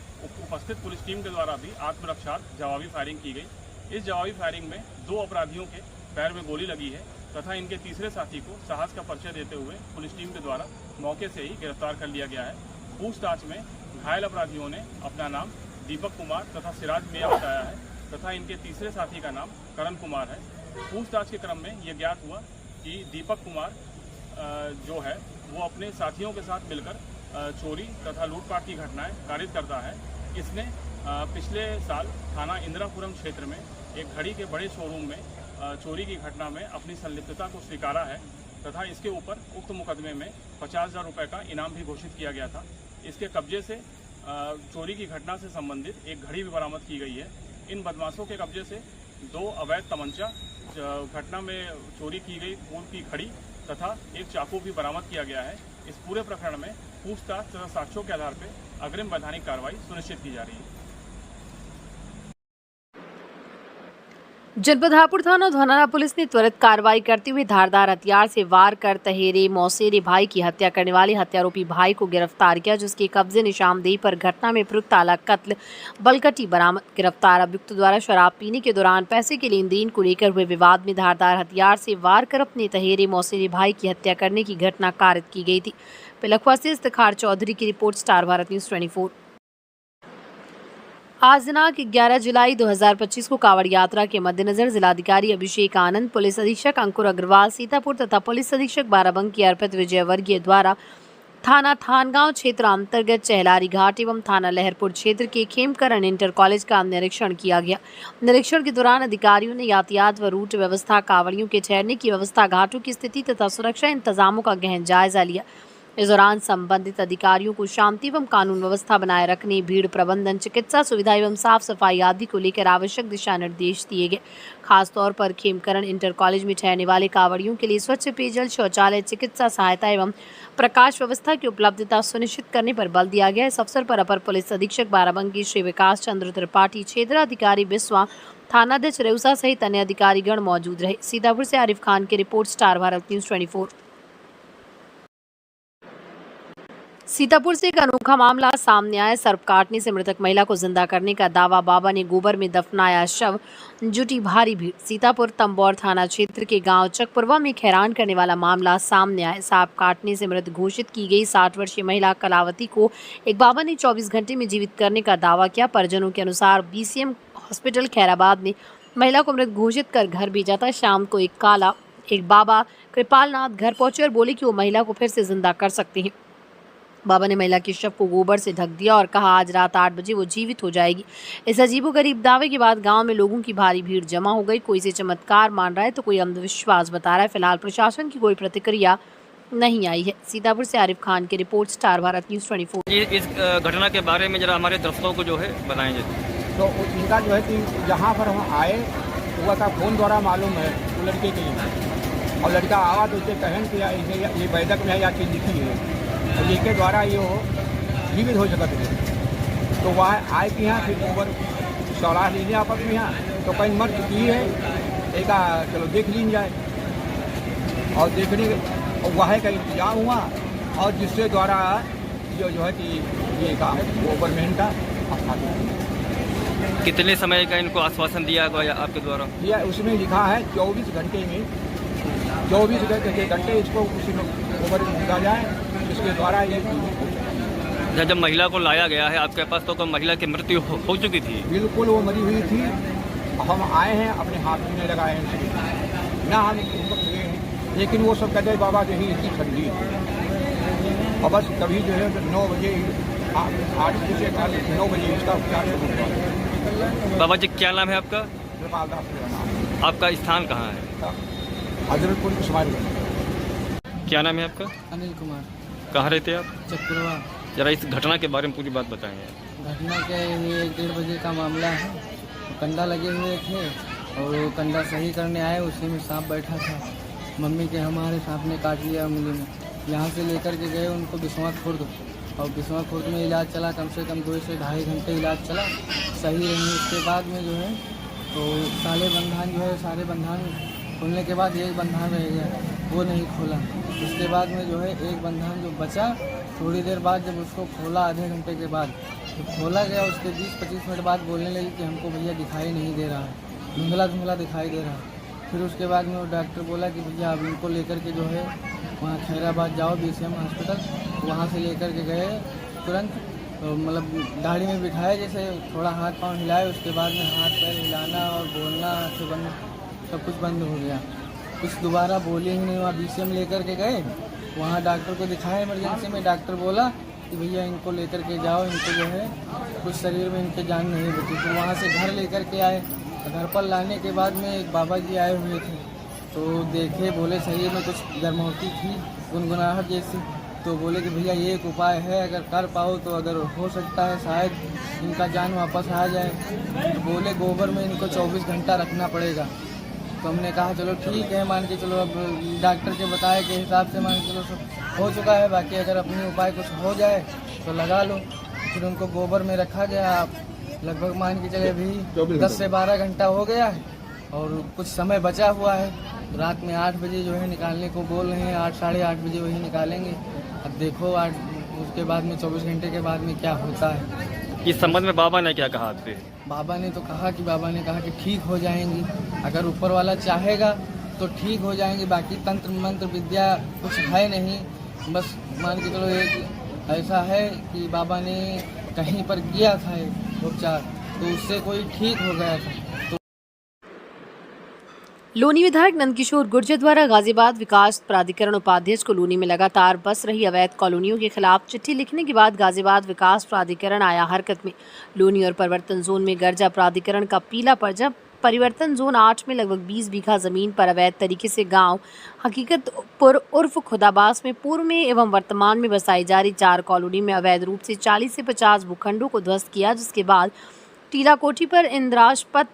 उपस्थित पुलिस टीम के द्वारा भी आत्मरक्षार्थ जवाबी फायरिंग की गई। इस जवाबी फायरिंग में 2 अपराधियों के पैर में गोली लगी है तथा इनके तीसरे साथी को साहस का परिचय देते हुए पुलिस टीम के द्वारा मौके से ही गिरफ्तार कर लिया गया है। पूछताछ में घायल अपराधियों ने अपना नाम दीपक कुमार तथा सिराज मियां बताया है तथा इनके तीसरे साथी का नाम करण कुमार है। पूछताछ के क्रम में यह ज्ञात हुआ कि दीपक कुमार जो है वो अपने साथियों के साथ मिलकर चोरी तथा लूटपाट की घटनाएं कारित करता है। इसने पिछले साल थाना इंदिरापुरम क्षेत्र में एक घड़ी के बड़े शोरूम में चोरी की घटना में अपनी संलिप्तता को स्वीकारा है तथा इसके ऊपर उक्त मुकदमे में 50,000 रुपये का इनाम भी घोषित किया गया था। इसके कब्जे से चोरी की घटना से संबंधित एक घड़ी भी बरामद की गई है। इन बदमाशों के कब्जे से 2 अवैध तमंचा, घटना में चोरी की गई फोन की घड़ी तथा एक चाकू भी बरामद किया गया है। इस पूरे प्रकरण में पूछताछ तथा साक्ष्यों के आधार पर अग्रिम वैधानिक कार्रवाई सुनिश्चित की जा रही है। जनपद हापुड़ थाना धौनारा पुलिस ने त्वरित कार्रवाई करते हुए धारदार हथियार से वार कर तहेरे मौसेरे भाई की हत्या करने वाले हत्यारोपी भाई को गिरफ्तार किया, जिसके कब्जे निशानदेही पर घटना में प्रयुक्त आला कत्ल बलकटी बरामद। गिरफ्तार अभियुक्त द्वारा शराब पीने के दौरान पैसे के लेन देन को लेकर हुए विवाद में धारदार हथियार से वार कर अपने तहेरे मौसेरे भाई की हत्या करने की घटना कारित की गई थी। पिलखवा से इफ्तिखार चौधरी की रिपोर्ट, स्टार भारत न्यूज 24। आज दिनांक 11 जुलाई 2025 को कांवड़ यात्रा के मद्देनजर जिलाधिकारी अभिषेक आनंद, पुलिस अधीक्षक अंकुर अग्रवाल सीतापुर तथा पुलिस अधीक्षक बाराबंकी अर्पित विजय वर्गीय द्वारा थाना थानगांव क्षेत्र अंतर्गत चहलारी घाट एवं थाना लहरपुर क्षेत्र के खेमकरण इंटर कॉलेज का निरीक्षण किया गया। निरीक्षण के दौरान अधिकारियों ने यातायात व रूट व्यवस्था, कांवड़ियों के ठहरने की व्यवस्था, घाटों की स्थिति तथा सुरक्षा इंतजामों का गहन जायजा लिया। इस दौरान संबंधित अधिकारियों को शांति एवं कानून व्यवस्था बनाए रखने, भीड़ प्रबंधन, चिकित्सा सुविधा एवं साफ सफाई आदि को लेकर आवश्यक दिशा निर्देश दिए गए। खासतौर पर खेमकरण इंटर कॉलेज में ठहरने वाले कांवड़ियों के लिए स्वच्छ पेयजल, शौचालय, चिकित्सा सहायता एवं प्रकाश व्यवस्था की उपलब्धता सुनिश्चित करने पर बल दिया गया। इस अवसर पर अपर पुलिस अधीक्षक बाराबंकी श्री विकास चंद्र त्रिपाठी, क्षेत्राधिकारी बिस्वा, थानाध्यक्ष रेउसा सहित अन्य अधिकारीगण मौजूद रहे। सीतापुर से आरिफ खान की रिपोर्ट, स्टार भारत न्यूज 24। सीतापुर से एक अनोखा मामला सामने आया। सर्प काटने से मृतक महिला को जिंदा करने का दावा, बाबा ने गोबर में दफनाया शव, जुटी भारी भीड़। सीतापुर तंबौर थाना क्षेत्र के गांव चकपुरवा में हैरान करने वाला मामला सामने आया। सांप काटने से मृत घोषित की गई 60 वर्षीय महिला कलावती को एक बाबा ने 24 घंटे में जीवित करने का दावा किया। परिजनों के अनुसार BCM हॉस्पिटल खैराबाद में महिला को मृत घोषित कर घर भेजा था। शाम को एक बाबा कृपाल नाथ घर पहुंचे और बोले कि वो महिला को फिर से जिंदा कर सकते हैं। बाबा ने महिला के शव को गोबर से ढक दिया और कहा आज रात 8 बजे वो जीवित हो जाएगी। इस अजीबोगरीब दावे के बाद गांव में लोगों की भारी भीड़ जमा हो गई। कोई इसे चमत्कार मान रहा है तो कोई अंधविश्वास बता रहा है। फिलहाल प्रशासन की कोई प्रतिक्रिया नहीं आई है। सीतापुर से आरिफ खान की रिपोर्ट, स्टार भारत न्यूज 24। इस घटना के बारे में जरा हमारे दर्शकों को जो है बताएंगे। तो इनका जो है कि जहाँ पर हम आए हुआ था फोन द्वारा मालूम है वो लड़के के लिए, और लड़का आवा तो उसे कहन किया ये वैदक में है या चीज लिखी है, और जिसके द्वारा ये जीवित हो सकते थे। तो वह आए कि यहाँ फिर गोबर सलाह लीजिए आपस में यहाँ, तो कहीं मर चुकी है, एक चलो देख लीन जाए, और देखने वह का इंतजाम हुआ, और जिसके द्वारा जो है कि ये काम गवर्नमेंट का। कितने समय का इनको आश्वासन दिया गया आपके द्वारा? यह उसमें लिखा है 24 घंटे में, 24 घंटे इसको उसी में गोबर में डाला जाए, इसके द्वारा ये जब महिला को लाया गया है आपके पास तो महिला की मृत्यु हो चुकी थी? बिल्कुल वो मरी हुई थी। हम आए हैं, अपने हाथ भी नहीं लगाए हैं ना, हम उनको गए हैं, लेकिन वो सब कहते बाबा जो ही इतनी ठंडी और बस कभी जो है 9 बजे 8 बजे से 9 बजे इसका उपचार शुरू हुआ। बाबा जी क्या नाम है आपका? कृपाल दास मेरा नाम। आपका स्थान कहाँ है? हजरतपुर कुशवारी। क्या नाम है आपका? अनिल कुमार। कहाँ रहते हैं आप? चक्कुरवा। जरा इस घटना के बारे में पूरी बात बताएंगे। घटना क्या है, ये 1-1.5 बजे का मामला है। कंडा लगे हुए थे और वो कंडा सही करने आए, उसी में सांप बैठा था। मम्मी के हमारे सांप ने काट लिया उंगली में। यहाँ से लेकर के गए उनको बिस्वा खुर्द, और बिस्वा खुर्द में इलाज चला, कम से कम 2 से ढाई घंटे इलाज चला, सही रही। उसके बाद में जो है तो सारे बंधान जो है, सारे बंधान खोलने के बाद एक बंधान रह गया, वो नहीं खोला। उसके बाद में जो है एक बंधान जो बचा, थोड़ी देर बाद जब उसको खोला, आधे घंटे के बाद तो खोला गया, उसके 20-25 मिनट बाद बोलने लगी कि हमको भैया दिखाई नहीं दे रहा है, धुंधला धुंधला दिखाई दे रहा है। फिर उसके बाद में वो डॉक्टर बोला कि भैया अब इनको लेकर के जो है वहाँ खैराबाद जाओ, BCM हॉस्पिटल। वहाँ से लेकर के गए तुरंत, मतलब गाड़ी में बिठाए, जैसे थोड़ा हाथ पांव हिलाए, उसके बाद में हाथ पैर हिलाना और बोलना, आँखें बंद, सब कुछ बंद हो गया। कुछ दोबारा बोले ही नहीं। वहाँ BCM लेकर के गए, वहाँ डॉक्टर को दिखाया इमरजेंसी में। डॉक्टर बोला कि भैया इनको लेकर के जाओ, इनको जो है कुछ शरीर में इनके जान नहीं बची। तो वहाँ से घर लेकर के आए। घर पर लाने के बाद में एक बाबा जी आए हुए थे, तो देखे, बोले शरीर में कुछ गर्मौती थी, गुनगुनाहट जैसी। तो बोले कि भैया ये एक उपाय है, अगर कर पाओ तो अगर हो सकता है शायद इनका जान वापस आ जाए। तो बोले गोबर में इनको 24 घंटा रखना पड़ेगा। तो हमने कहा चलो ठीक है, मान के चलो। अब डॉक्टर के बताए के हिसाब से मान के चलो सब हो चुका है, बाकी अगर अपनी उपाय कुछ हो जाए तो लगा लो। फिर उनको गोबर में रखा गया। लगभग मान के चले अभी 10 से 12 घंटा हो गया है और कुछ समय बचा हुआ है। रात में 8 बजे जो है निकालने को बोल रहे हैं, 8 साढ़े 8 बजे वही निकालेंगे। अब देखो उसके बाद में 24 घंटे के बाद में क्या होता है। इस संबंध में बाबा ने क्या कहा आपसे? बाबा ने तो कहा कि ठीक हो जाएंगी, अगर ऊपर वाला चाहेगा तो ठीक हो जाएंगी। बाकी तंत्र मंत्र विद्या कुछ है नहीं, बस मान के चलो एक ऐसा है कि बाबा ने कहीं पर किया था उपचार, तो उससे कोई ठीक हो गया था। लोनी विधायक नंदकिशोर गुर्जर द्वारा गाजियाबाद विकास प्राधिकरण उपाध्यक्ष को लोनी में लगातार बस रही अवैध कॉलोनियों के खिलाफ चिट्ठी लिखने के बाद गाजियाबाद विकास प्राधिकरण आया हरकत में। लोनी और परिवर्तन जोन में गर्जा प्राधिकरण का पीला पर्चा। परिवर्तन जोन 8 में लगभग 20 बीघा जमीन पर अवैध तरीके से गांव हकीकतपुर उर्फ खुदाबास में पूर्व में एवं वर्तमान में बसाई जा रही 4 कॉलोनी में अवैध रूप से 40 से 50 भूखंडों को ध्वस्त किया, जिसके बाद टीला कोठी पर इंद्राशपत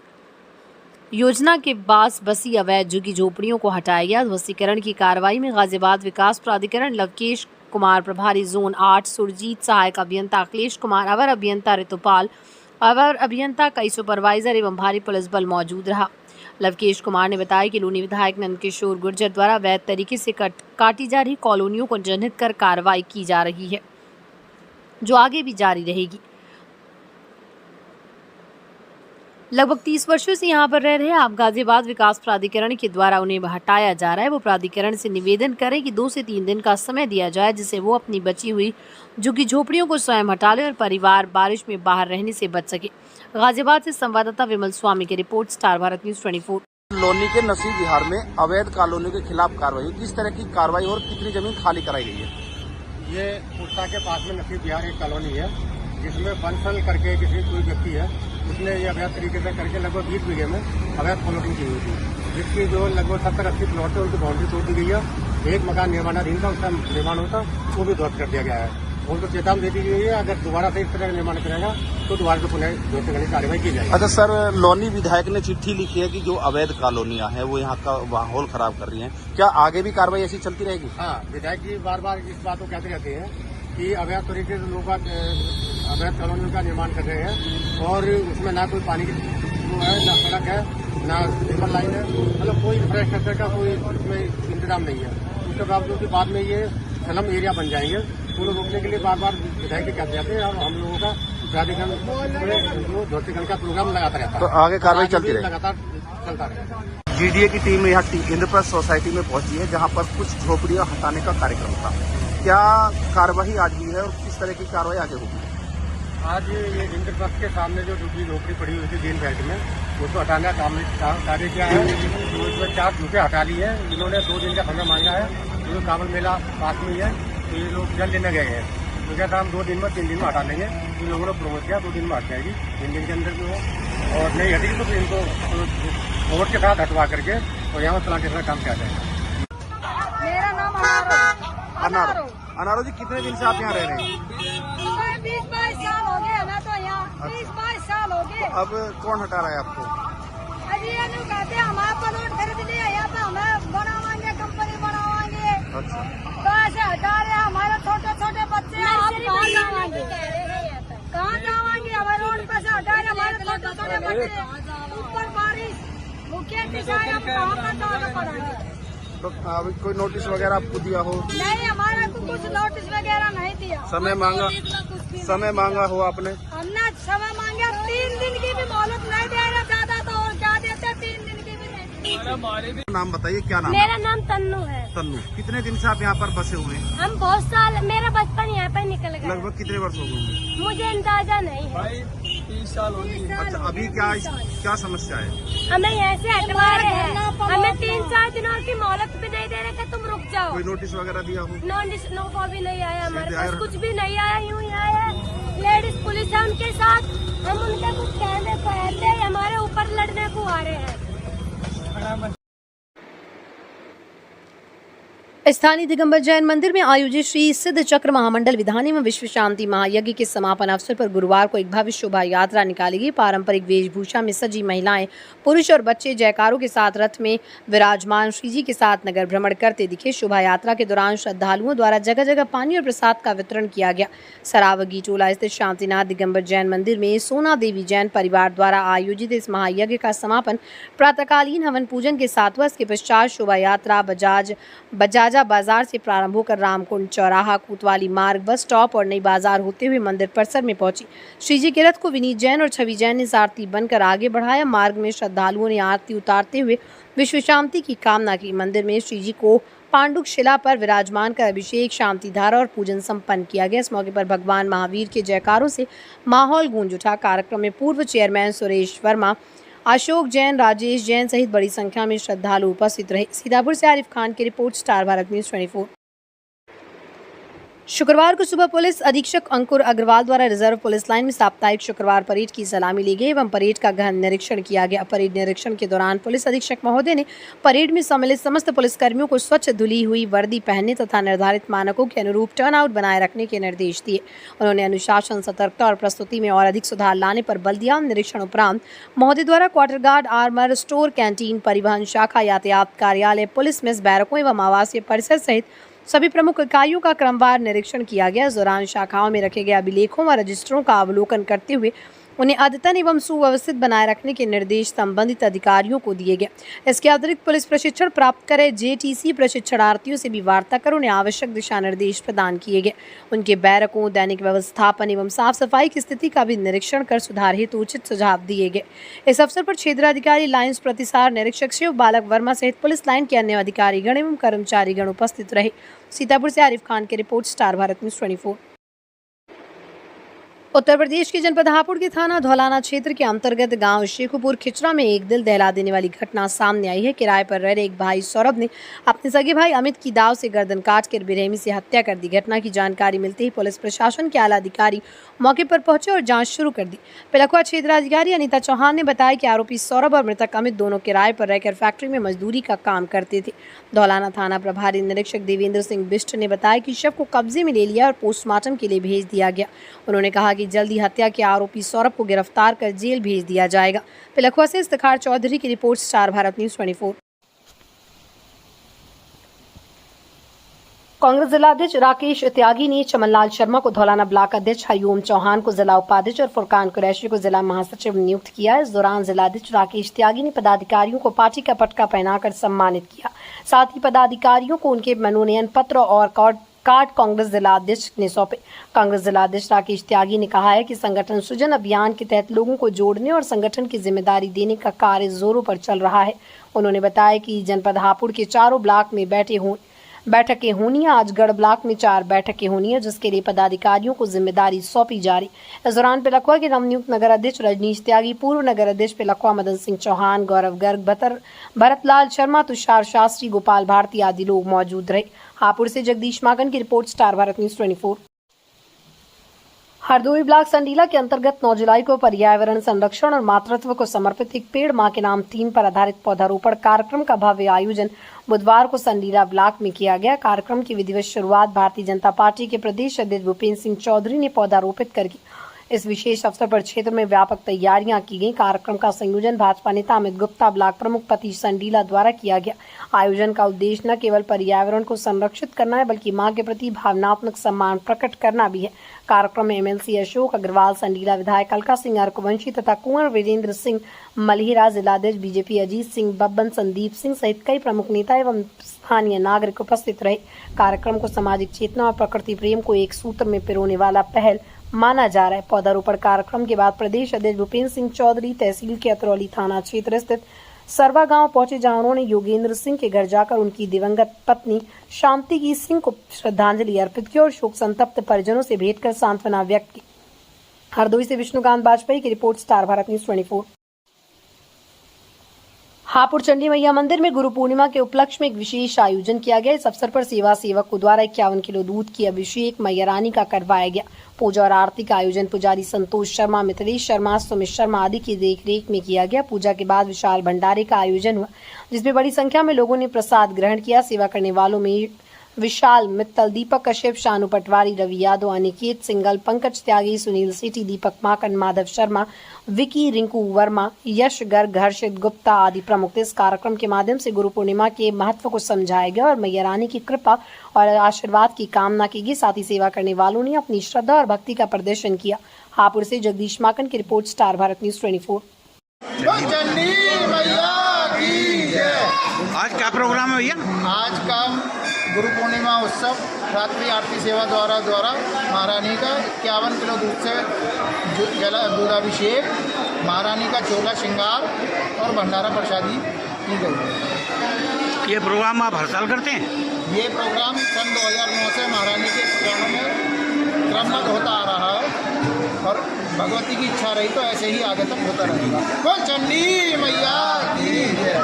योजना के पास बसी अवैध झुग्गी झोपड़ियों को हटाया गया। ध्वस्तीकरण की कार्रवाई में गाजियाबाद विकास प्राधिकरण लवकेश कुमार प्रभारी जोन 8, सुरजीत सहायक अभियंता अखिलेश कुमार, अवर अभियंता ऋतुपाल, अवर अभियंता कई सुपरवाइजर एवं भारी पुलिस बल मौजूद रहा। लवकेश कुमार ने बताया कि लोनी विधायक नंदकिशोर गुर्जर द्वारा अवैध तरीके से काटी जा रही कॉलोनियों को चिन्हित कर कार्रवाई की जा रही है, जो आगे भी जारी रहेगी। लगभग 30 वर्षों से यहाँ पर रह रहे आप गाजियाबाद विकास प्राधिकरण के द्वारा उन्हें हटाया जा रहा है। वो प्राधिकरण से निवेदन करें कि 2 से 3 दिन का समय दिया जाए, जिससे वो अपनी बची हुई झुग्गी झोपड़ियों को स्वयं हटा ले और परिवार बारिश में बाहर रहने से बच सके। गाजियाबाद से संवाददाता विमल स्वामी की रिपोर्ट, स्टार भारत न्यूज 24। लोनी के नसीब विहार में अवैध कॉलोनी के खिलाफ कार्रवाई, किस तरह की कार्रवाई और कितनी जमीन खाली कराई गई है? ये कुर्ता के पास में नसीब विहार एक कॉलोनी है, जिसमें बंसल करके किसी कोई व्यक्ति है, उसने ये अवैध तरीके से करके लगभग 20 बीघे में अवैध प्लॉटिंग की हुई थी, जिसकी जो लगभग 70-80 प्लॉट है उनकी बाउंड्री तोड़ दी गई है। एक मकान निर्माणाधीन था, उसका निर्माण होता वो भी ध्वस्त कर दिया गया है। उनको चेतावनी दे दी गई है, अगर दोबारा से इस तरह का निर्माण करेगा तो दोबारा से पुनः ध्वस्त करने की कार्रवाई की जाएगी। अच्छा सर, लोनी विधायक ने चिट्ठी लिखी है कि जो अवैध कॉलोनियां हैं वो यहाँ का माहौल खराब कर रही हैं, क्या आगे भी कार्रवाई ऐसी चलती रहेगी? हाँ, विधायक जी बार बार इस बात को कहते रहते हैं कि अवैध तरीके से लोग अवैध कॉलोनियों का निर्माण कर रहे हैं और उसमें ना कोई पानी की है, ना सड़क है, ना रिवर लाइन है, मतलब कोई इंफ्रास्ट्रक्चर का कोई उसमें इंतजाम नहीं है। उसके बावजूद भी बाद में ये स्लम एरिया बन जाएंगे, उनको रोकने के लिए बार बार विधायक कहते जाते हैं और हम लोगों का प्राधिकरण ध्वस्तीकरण का प्रोग्राम लगाता रहता है। तो आगे कार्रवाई चलती रहेगी, लगातार चलता रहेगा। GDA की टीम यहाँ इंद्रप्रस्थ सोसाइटी में पहुंची है, जहाँ पर कुछ झोपड़ियां हटाने का कार्यक्रम था। क्या कार्रवाई आज हुई है और किस तरह की कार्रवाई आगे होगी? आज ये इंद्रप्रस्थ के सामने जो दूसरी झोपड़ी पड़ी हुई थी जेल बेल्ट में, उसको हटाने का कार्य किया है। तो उसमें 4 झोपड़े हटा ली है। इन्होंने 2 दिन का समय मांगा है। जो काबल मेला पास में ही है, तो ये लोग जल लेने गए हैं। तो क्या हम 2 दिन में 3 दिन में हटा लेंगे। इन लोगों ने प्रमोट किया 2 दिन में हट जाएगी, 3 दिन के अंदर में हो, और नहीं हटेगी तो फिर इनको कोर्ट के साथ हटवा करके और यहाँ प्लांटेशन का काम किया जाएगा। मेरा नाम अनारो जी, कितने दिन से आप यहाँ रह रहे हैं? 20-22 साल हो गए हमें तो यहाँ। 20-22 साल हो गए। अब कौन हटा रहा है आपको? अभी ये लोग कहते हैं हमारे प्लॉट खरीद लिया, यहाँ पे हमें बनावाएंगे, कंपनी बनावाएंगे। अच्छा, तो ऐसे हटा रहे हैं। हमारे छोटे छोटे बच्चे हैं, हम कहाँ जावाएंगे? कहाँ जावाएंगे? हमारे रोड पे से हटा रहे हमारे छोटे छोटे बच्चे। ऊपर बारिश, मुखिया की जाए, हम कहाँ पर जाकर पढ़ाएंगे? तो अभी कोई नोटिस वगैरह आपको दिया हो? नहीं, हमारे को कुछ नोटिस वगैरह नहीं दिया। समय मांगा हो आपने? हमने समय मांगा, 3 दिन की भी मोहलत नहीं दे रहे। ज्यादा तो और क्या देते, 3 दिन की भी नहीं। नाम बताइए, क्या नाम? मेरा नाम तन्नू है। तन्नू, कितने दिन से आप यहाँ पर बसे हुए हैं? हम बहुत साल, मेरा बचपन यहाँ पे निकल गया। लगभग कितने वर्ष हो गए? मुझे अंदाजा नहीं है। 30 साल हो गए। अच्छा, अभी क्या समस्या है? हमें यहाँ से हटवा रहे हैं। हमें 3-4 दिनों की मोहलत भी नहीं दे रहे कि तुम रुक जाओ। कोई नोटिस वगैरह दिया हो? नो भी नहीं आया हमारे पास, कुछ भी नहीं आया। यूँ ही आया, लेडीज पुलिस है उनके साथ, हम उनके कुछ कहने पहले हमारे ऊपर लड़ने को आ रहे हैं। स्थानीय दिगंबर जैन मंदिर में आयोजित श्री सिद्ध चक्र महामंडल विधान एवं विश्व शांति महायज्ञ के समापन अवसर पर गुरुवार को एक भव्य शोभा यात्रा निकाली गई। पारंपरिक वेशभूषा में सजी महिलाएं, पुरुष और बच्चे जयकारों के साथ रथ में विराजमान श्रीजी के साथ नगर भ्रमण करते दिखे। शोभा यात्रा के दौरान श्रद्धालुओं द्वारा जगह जगह पानी और प्रसाद का वितरण किया गया। सरावगी टोला स्थित शांतिनाथ दिगंबर जैन मंदिर में सोना देवी जैन परिवार द्वारा आयोजित इस महायज्ञ का समापन प्रातःकालीन हवन पूजन के साथ हुआ। इसके पश्चात शोभा यात्रा बजाजा बाजार से प्रारंभ होकर रामकुंड चौराहा, कोतवाली मार्ग, बस स्टॉप और नई बाजार होते हुए मंदिर परिसर में पहुंची। श्रीजी के रथ को विनीत जैन और छवि जैन ने आरती बनकर आगे बढ़ाया। मार्ग में श्रद्धालुओं ने आरती उतारते हुए विश्व शांति की कामना की। मंदिर में श्रीजी को पांडुक शिला पर विराजमान कर अभिषेक, शांति धारा और पूजन संपन्न किया गया। इस मौके पर भगवान महावीर के जयकारों से माहौल गूंज उठा। कार्यक्रम में पूर्व चेयरमैन सुरेश वर्मा, अशोक जैन, राजेश जैन सहित बड़ी संख्या में श्रद्धालु उपस्थित रहे। सीतापुर से आरिफ खान की रिपोर्ट, स्टार भारत न्यूज 24। शुक्रवार को सुबह पुलिस अधीक्षक अंकुर अग्रवाल द्वारा रिजर्व पुलिस लाइन में साप्ताहिक शुक्रवार परेड की सलामी ली गई एवं परेड का गहन निरीक्षण किया गया। परेड निरीक्षण के दौरान पुलिस अधीक्षक महोदय ने परेड में सम्मिलित समस्त पुलिसकर्मियों को स्वच्छ धुली हुई वर्दी पहनने तथा निर्धारित मानकों के अनुरूप टर्नआउट बनाए रखने के निर्देश दिए। उन्होंने अनुशासन, सतर्कता और प्रस्तुति में और अधिक सुधार लाने पर बल दिया। निरीक्षण उपरांत महोदय द्वारा quarter guard, armour store, canteen, परिवहन शाखा, यातायात कार्यालय, पुलिस मेस, बैरकों एवं आवासीय परिसर सहित सभी प्रमुख इकाइयों का क्रमवार निरीक्षण किया गया। इस दौरान शाखाओं में रखे गए अभिलेखों व रजिस्टरों का अवलोकन करते हुए उन्हें अद्यतन एवं सुव्यवस्थित बनाए रखने के निर्देश संबंधित अधिकारियों को दिए गए। इसके अतिरिक्त पुलिस प्रशिक्षण प्राप्त करे जेटीसी प्रशिक्षणार्थियों से भी वार्ता कर उन्हें आवश्यक दिशा निर्देश प्रदान किए गए। उनके बैरकों, दैनिक व्यवस्थापन एवं साफ सफाई की स्थिति का भी निरीक्षण कर सुधार हेतु उचित सुझाव दिए गए। इस अवसर पर क्षेत्राधिकारी लाइन्स प्रतिसार निरीक्षक शिव बालक वर्मा सहित पुलिस लाइन के अन्य अधिकारीगण एवं कर्मचारीगण उपस्थित रहे। सीतापुर से आरिफ खान की रिपोर्ट, स्टार भारत न्यूज 24। उत्तर प्रदेश के जनपद हापुड़ के थाना धौलाना क्षेत्र के अंतर्गत गांव शेखुपुर खिचरा में एक दिल दहला देने वाली घटना सामने आई है। किराए पर रह रहे एक भाई सौरभ ने अपने सगे भाई अमित की दाव से गर्दन काट कर बेरहमी से हत्या कर दी। घटना की जानकारी मिलते ही पुलिस प्रशासन के आला अधिकारी मौके पर पहुंचे और जांच शुरू कर दी। पिलखुआ क्षेत्राधिकारी अनिता चौहान ने बताया कि आरोपी सौरभ और मृतक अमित दोनों किराए पर रहकर फैक्ट्री में मजदूरी का काम करते थे। धौलाना थाना प्रभारी निरीक्षक देवेंद्र सिंह बिष्ट ने बताया कि शव को कब्जे में ले लिया और पोस्टमार्टम के लिए भेज दिया गया। उन्होंने कहा कि जल्दी हत्या के आरोपी सौरभ को गिरफ्तार कर जेल भेज दिया जाएगा। पिलखुआ से इफ्तिखार चौधरी की रिपोर्ट, स्टार भारत न्यूज 24। कांग्रेस जिलाध्यक्ष राकेश त्यागी ने चमनलाल शर्मा को धौलाना ब्लॉक अध्यक्ष, हरिओम चौहान को जिला उपाध्यक्ष और फुरकान कुरैशी को जिला महासचिव नियुक्त किया। इस दौरान जिलाध्यक्ष राकेश त्यागी ने पदाधिकारियों को पार्टी का पटका पहनाकर सम्मानित किया। साथ ही पदाधिकारियों को उनके मनोनयन पत्र और कार्ड कांग्रेस जिलाध्यक्ष ने सौंपे। कांग्रेस जिलाध्यक्ष राकेश त्यागी ने कहा है कि संगठन सृजन अभियान के तहत लोगों को जोड़ने और संगठन की जिम्मेदारी देने का कार्य जोरों पर चल रहा है। उन्होंने बताया कि जनपद हापुड़ के चारों ब्लॉक में बैठकें होनी है। आज गढ़ ब्लॉक में 4 बैठकें होनी है, जिसके लिए पदाधिकारियों को जिम्मेदारी सौंपी जा रही। इस दौरान पिलखुआ के नवनियुक्त नगर अध्यक्ष रजनीश त्यागी, पूर्व नगर अध्यक्ष पिलखुआ मदन सिंह चौहान, गौरव गर्ग, भरतलाल शर्मा, तुषार शास्त्री, गोपाल भारती आदि लोग मौजूद रहे। हापुड़ से जगदीश मागन की रिपोर्ट, star Bharat news 24। Hardoi block Sandila के अंतर्गत 9 जुलाई को पर्यावरण संरक्षण और मातृत्व को समर्पित एक पेड़ मां के नाम थीम पर आधारित पौधारोपण कार्यक्रम का भव्य आयोजन बुधवार को संडीला ब्लॉक में किया गया। कार्यक्रम की विधिवत शुरुआत भारतीय जनता पार्टी के प्रदेश अध्यक्ष भूपेंद्र सिंह चौधरी ने पौधारोपित करके इस विशेष अवसर पर क्षेत्र में व्यापक तैयारियां की गई। कार्यक्रम का संयोजन भाजपा नेता अमित गुप्ता, ब्लॉक प्रमुख पति संडीला द्वारा किया गया। आयोजन का उद्देश्य न केवल पर्यावरण को संरक्षित करना है, बल्कि मां के प्रति भावनात्मक सम्मान प्रकट करना भी है। कार्यक्रम में एमएलसी अशोक अग्रवाल, संडीला विधायक अलका सिंह अर्कवंशी तथा कुंवर वीरेंद्र सिंह मल्हिरा, जिलाध्यक्ष बीजेपी अजीत सिंह बब्बन, संदीप सिंह सहित कई प्रमुख नेता एवं स्थानीय नागरिक उपस्थित रहे। कार्यक्रम को सामाजिक चेतना और प्रकृति प्रेम को एक सूत्र में पिरोने वाला पहल माना जा रहा है। पौधारोपण कार्यक्रम के बाद प्रदेश अध्यक्ष भूपेंद्र सिंह चौधरी तहसील के अतरौली थाना क्षेत्र स्थित सरवा गांव पहुंचे, जहां उन्होंने योगेंद्र सिंह के घर जाकर उनकी दिवंगत पत्नी शांति सिंह को श्रद्धांजलि अर्पित की और शोक संतप्त परिजनों से भेंट कर सांत्वना व्यक्त की। हरदोई से विष्णुकांत बाजपेयी की रिपोर्ट, स्टार भारत न्यूज 24। हापुड़ चंडी मैया मंदिर में गुरु पूर्णिमा के उपलक्ष्य में एक विशेष आयोजन किया गया। इस अवसर पर सेवा सेवकों द्वारा 51 किलो दूध की अभिषेक मैया रानी का करवाया गया। पूजा और आरती का आयोजन पुजारी संतोष शर्मा, मिथिलेश शर्मा, सुमित शर्मा आदि की देखरेख में किया गया। पूजा के बाद विशाल भंडारे का आयोजन हुआ, जिसमें बड़ी संख्या में लोगों ने प्रसाद ग्रहण किया। सेवा करने वालों में विशाल मित्तल, दीपक कश्यप, शानू पटवारी, रवि यादव, अनिकेत सिंगल, पंकज त्यागी, सुनील सेठी, दीपक माकन, माधव शर्मा, विकी, रिंकू वर्मा, यश गर्ग, हर्षित गुप्ता आदि प्रमुख थे। इस कार्यक्रम के माध्यम से गुरु पूर्णिमा के महत्व को समझाया गया और मैया रानी की कृपा और आशीर्वाद की कामना की गई। साथ ही सेवा करने वालों ने अपनी श्रद्धा और भक्ति का प्रदर्शन किया। हापुड़ से जगदीश माकन की रिपोर्ट, स्टार भारत न्यूज 24। आज क्या प्रोग्राम है भैया? आज का गुरु पूर्णिमा उत्सव रात्रि आरती सेवा द्वारा महारानी का 51 किलो दूध से दूधाभिषेक, महारानी का चोला श्रृंगार और भंडारा प्रसादी की गई है। ये प्रोग्राम आप हर साल करते हैं? ये प्रोग्राम सन 2009 से महारानी के पुराणों में क्रमबद्ध होता आ रहा है और भगवती की इच्छा रही तो ऐसे ही आगे तक होता रहेगा। बोल चंडी मैया की जय।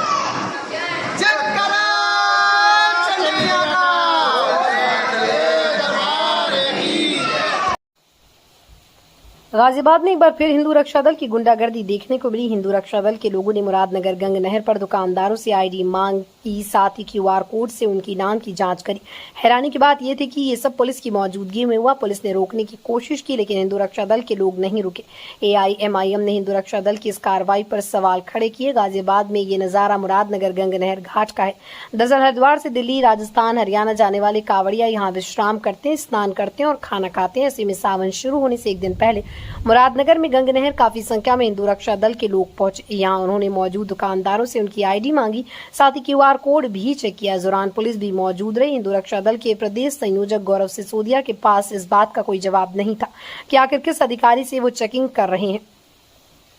गाजियाबाद में एक बार फिर हिंदू रक्षा दल की गुंडागर्दी देखने को मिली। हिंदू रक्षा दल के लोगों ने मुरादनगर गंग नहर पर दुकानदारों से आईडी मांग की, साथ ही क्यूआर कोड से उनकी नाम की जांच करी। हैरानी की बात यह थी कि ये सब पुलिस की मौजूदगी में हुआ। पुलिस ने रोकने की कोशिश की, लेकिन हिंदू रक्षा दल के लोग नहीं रुके। AIMIM ने हिंदू रक्षा दल की इस कार्रवाई पर सवाल खड़े किए। गाजियाबाद में ये नजारा मुरादनगर गंग नहर घाट का है। दरअसल हरिद्वार से दिल्ली, राजस्थान, हरियाणा जाने वाले कांवड़िया यहाँ विश्राम करते हैं, स्नान करते हैं और खाना खाते हैं। ऐसे में सावन शुरू होने से एक दिन पहले मुरादनगर में गंग नहर काफी संख्या में हिंदू रक्षा दल के लोग पहुंचे। यहाँ उन्होंने मौजूद दुकानदारों से उनकी आईडी मांगी, साथ ही क्यूआर कोड भी चेक किया। इस दौरान पुलिस भी मौजूद रही। हिंदू रक्षा दल के प्रदेश संयोजक गौरव सिसोदिया के पास इस बात का कोई जवाब नहीं था कि आखिर किस अधिकारी से वो चेकिंग कर रहे हैं।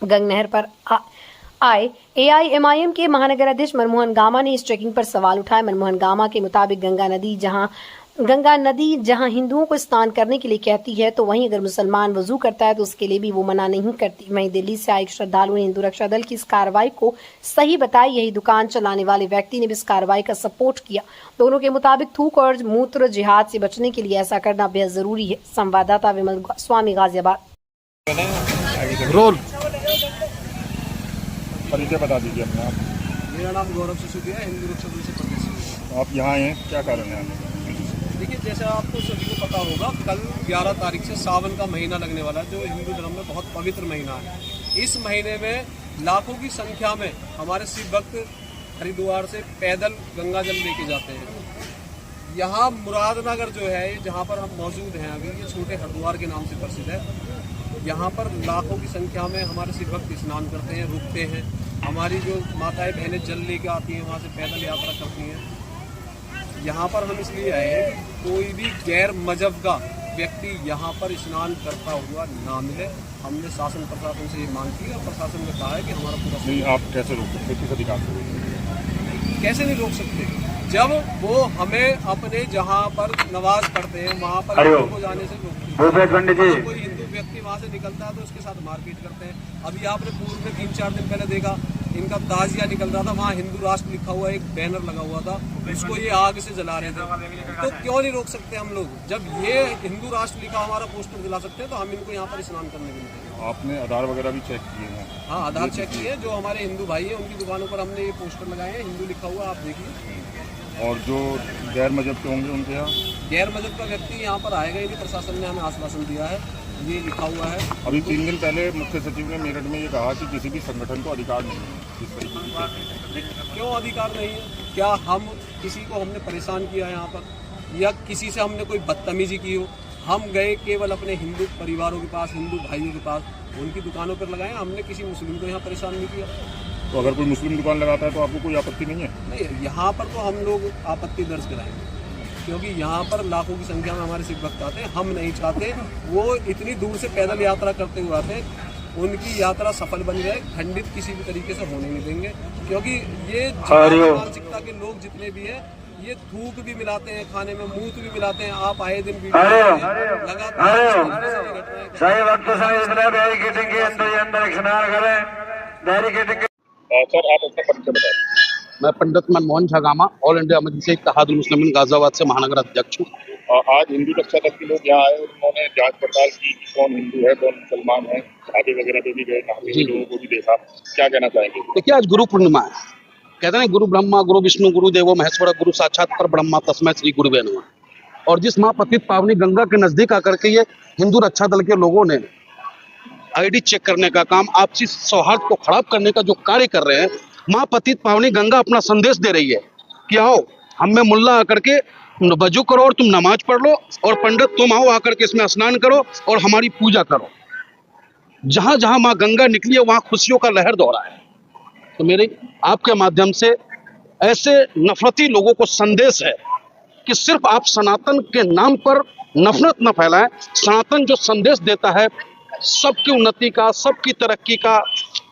गंग नहर पर आए AIMIM के महानगर अध्यक्ष मनमोहन गामा ने इस चेकिंग पर सवाल उठाए। मनमोहन गामा के मुताबिक गंगा नदी जहां हिंदुओं को स्नान करने के लिए कहती है, तो वहीं अगर मुसलमान वजू करता है तो उसके लिए भी वो मना नहीं करती। वहीं दिल्ली से आए श्रद्धालु ने हिंदू रक्षा दल की इस कार्रवाई को सही बताई। यही दुकान चलाने वाले व्यक्ति ने भी इस कार्रवाई का सपोर्ट किया। दोनों के मुताबिक थूक और मूत्र जिहाद से बचने के लिए ऐसा करना बेहद जरूरी है। संवाददाता विमल स्वामी, गाजियाबाद। रोल परिचय बता दीजिए अपना। मेरा नाम गौरव सिसोदिया है, हिंदू रक्षा दल से प्रदेश। आप यहाँ हैं, क्या कारण है? देखिए, जैसा आपको सभी को पता होगा, कल 11 तारीख से सावन का महीना लगने वाला है, जो हिंदू धर्म में बहुत पवित्र महीना है। इस महीने में लाखों की संख्या में हमारे शिव भक्त हरिद्वार से पैदल गंगा जल लेके जाते हैं। यहाँ मुरादनगर जो है, जहाँ पर हम मौजूद हैं अभी, ये छोटे हरिद्वार के नाम से प्रसिद्ध है। यहाँ पर लाखों की संख्या में हमारे शिव भक्त स्नान करते हैं, रुकते हैं। हमारी जो माताएं बहनें जल लेके आती हैं, वहाँ से पैदल यात्रा करती हैं। यहाँ पर हम इसलिए आए हैं कि कोई भी गैर मजहब का व्यक्ति यहाँ पर स्नान करता हुआ ना मिले। हमने शासन प्रशासन से ये मांग की और प्रशासन ने कहा है कि हमारा पूरा नहीं, आप कैसे रोक सकते? किस अधिकार से? कैसे नहीं रोक सकते? जब वो हमें अपने जहाँ पर नमाज पढ़ते हैं वहाँ पर को जाने से रोकते हैं। कोई हिंदू व्यक्ति वहाँ से निकलता है तो उसके साथ मारपीट करते हैं। अभी आपने पूर्व में 3-4 दिन पहले देखा, इनका ताजिया निकल रहा था, वहाँ हिंदू राष्ट्र लिखा हुआ एक बैनर लगा हुआ था, उसको ये आग से जला रहे थे। तो क्यों नहीं रोक सकते हम लोग? जब ये हिंदू राष्ट्र लिखा हमारा पोस्टर जला सकते हैं तो हम इनको यहाँ पर स्नान करने के लिए। आपने आधार वगैरह भी चेक किए हैं? हाँ, आधार चेक किए। जो हमारे हिंदू भाई हैं उनकी दुकानों पर हमने ये पोस्टर लगाए हैं, हिंदू लिखा हुआ, आप देखिए। और जो गैर मजहब के होंगे उनके यहाँ? गैर मजहब का व्यक्ति यहाँ पर आएगा ही नहीं, प्रशासन ने हमें आश्वासन दिया है, ये लिखा हुआ है। अभी 3 दिन पहले मुख्य सचिव ने मेरठ में ये कहा कि किसी भी संगठन को अधिकार नहीं है इस तरीके की। क्यों अधिकार नहीं है? क्या हम किसी को हमने परेशान किया यहाँ पर या किसी से हमने कोई बदतमीजी की हो? हम गए केवल अपने हिंदू परिवारों के पास, हिंदू भाइयों के पास, उनकी दुकानों पर लगाए, हमने किसी मुस्लिम को यहाँ परेशान नहीं किया। तो अगर कोई मुस्लिम दुकान लगाता है तो आपको कोई आपत्ति नहीं है? नहीं, यहाँ पर तो हम लोग आपत्ति दर्ज कराएंगे, क्योंकि यहाँ पर लाखों की संख्या में हमारे सिख भक्त आते हैं। हम नहीं चाहते वो इतनी दूर से पैदल यात्रा करते हुए आते हैं, उनकी यात्रा सफल बन जाए, खंडित किसी भी तरीके से होने नहीं देंगे। क्योंकि ये मानसिकता के लोग जितने भी हैं, ये थूक भी मिलाते हैं खाने में, मूत भी मिलाते हैं। आप आए दिन सर, आप अपना परिचय बताएं। मैं पंडित मनमोहन झगामा, ऑल इंडिया मजलिस इत्तेहादुल मुस्लिमीन गाजियाबाद से महानगर अध्यक्ष हूँ। आज हिंदू रक्षा दल के लोग यहाँ आए और उन्होंने जांच पड़ताल की कि कौन हिंदू है कौन मुसलमान है, ढाबे वगैरह पे भी गए, ढाबे के लोगों को भी देखा, क्या कहना चाहेंगे? देखिए, आज गुरु पूर्णिमा है। कहते हैं गुरु ब्रह्मा गुरु विष्णु गुरु देवो महेश्वर गुरु साक्षात पर ब्रह्मा तस्मै श्री गुरुवे नमः। और जिस माँ पतित पावनी गंगा के नजदीक आकर के ये हिंदू रक्षा दल के लोगों ने आईडी चेक करने का काम, आपसी सौहार्द को खराब करने का जो कार्य कर रहे हैं, माँ पतित पावनी गंगा अपना संदेश दे रही है कि आओ हम में मुल्ला आकर के वजू करो और तुम नमाज पढ़ लो, और पंडित तुम आओ आकर के इसमें स्नान करो और हमारी पूजा करो। जहां जहां माँ गंगा निकली है वहां खुशियों का लहर दौड़ा है। तो मेरे आपके माध्यम से ऐसे नफरती लोगों को संदेश है कि सिर्फ आप सनातन के नाम पर नफरत न फैलाएं। सनातन जो संदेश देता है सबकी उन्नति का, सबकी तरक्की का,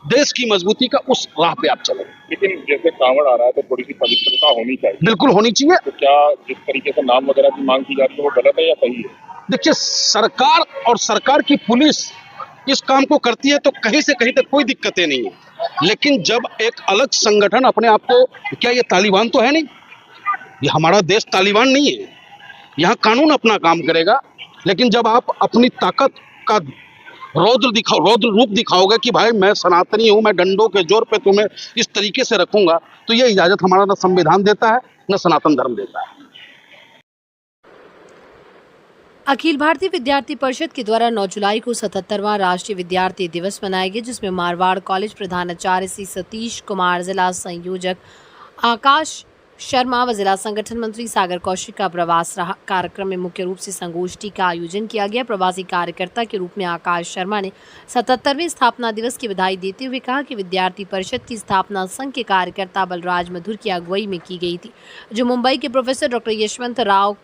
देश की मजबूती का, उस राह पे आप चलें। लेकिन जैसे कांवड़ आ रहा है तो थोड़ी सी पवित्रता होनी चाहिए। बिल्कुल होनी चाहिए। तो क्या जिस तरीके से नाम वगैरह की मांग की जाती है वो गलत है या सही है? देखिए, सरकार और सरकार की पुलिस इस काम को करती है तो कहीं से कहीं तक कोई दिक्कतें नहीं है, लेकिन जब एक अलग संगठन अपने आप को, क्या ये तालिबान तो है नहीं, ये हमारा देश तालिबान नहीं है, यहाँ कानून अपना काम करेगा। लेकिन जब आप अपनी ताकत का रौद्र रूप दिखाओगे कि भाई मैं सनातनी हूँ, मैं डंडों के जोर पे तुम्हें इस तरीके से रखूंगा, तो ये इजाजत हमारा न संविधान देता है न सनातन धर्म देता है। अखिल भारतीय विद्यार्थी परिषद के द्वारा 9 जुलाई को 77वां राष्ट्रीय विद्यार्थी दिवस मनाया गया, जिसमें मारवाड़ कॉलेज प्रधानाचार्य श्री सतीश कुमार, जिला संयोजक आकाश शर्मा व जिला संगठन मंत्री सागर कौशिक का प्रवास रहा। कार्यक्रम में मुख्य रूप से संगोष्ठी का आयोजन किया गया। प्रवासी कार्यकर्ता के रूप में आकाश शर्मा ने 77वें स्थापना दिवस की बधाई देते हुए कहा कि विद्यार्थी परिषद की स्थापना संघ के कार्यकर्ता बलराज मधुर की अगुवाई में की गई थी, जो मुंबई के प्रोफेसर डॉक्टर यशवंत राव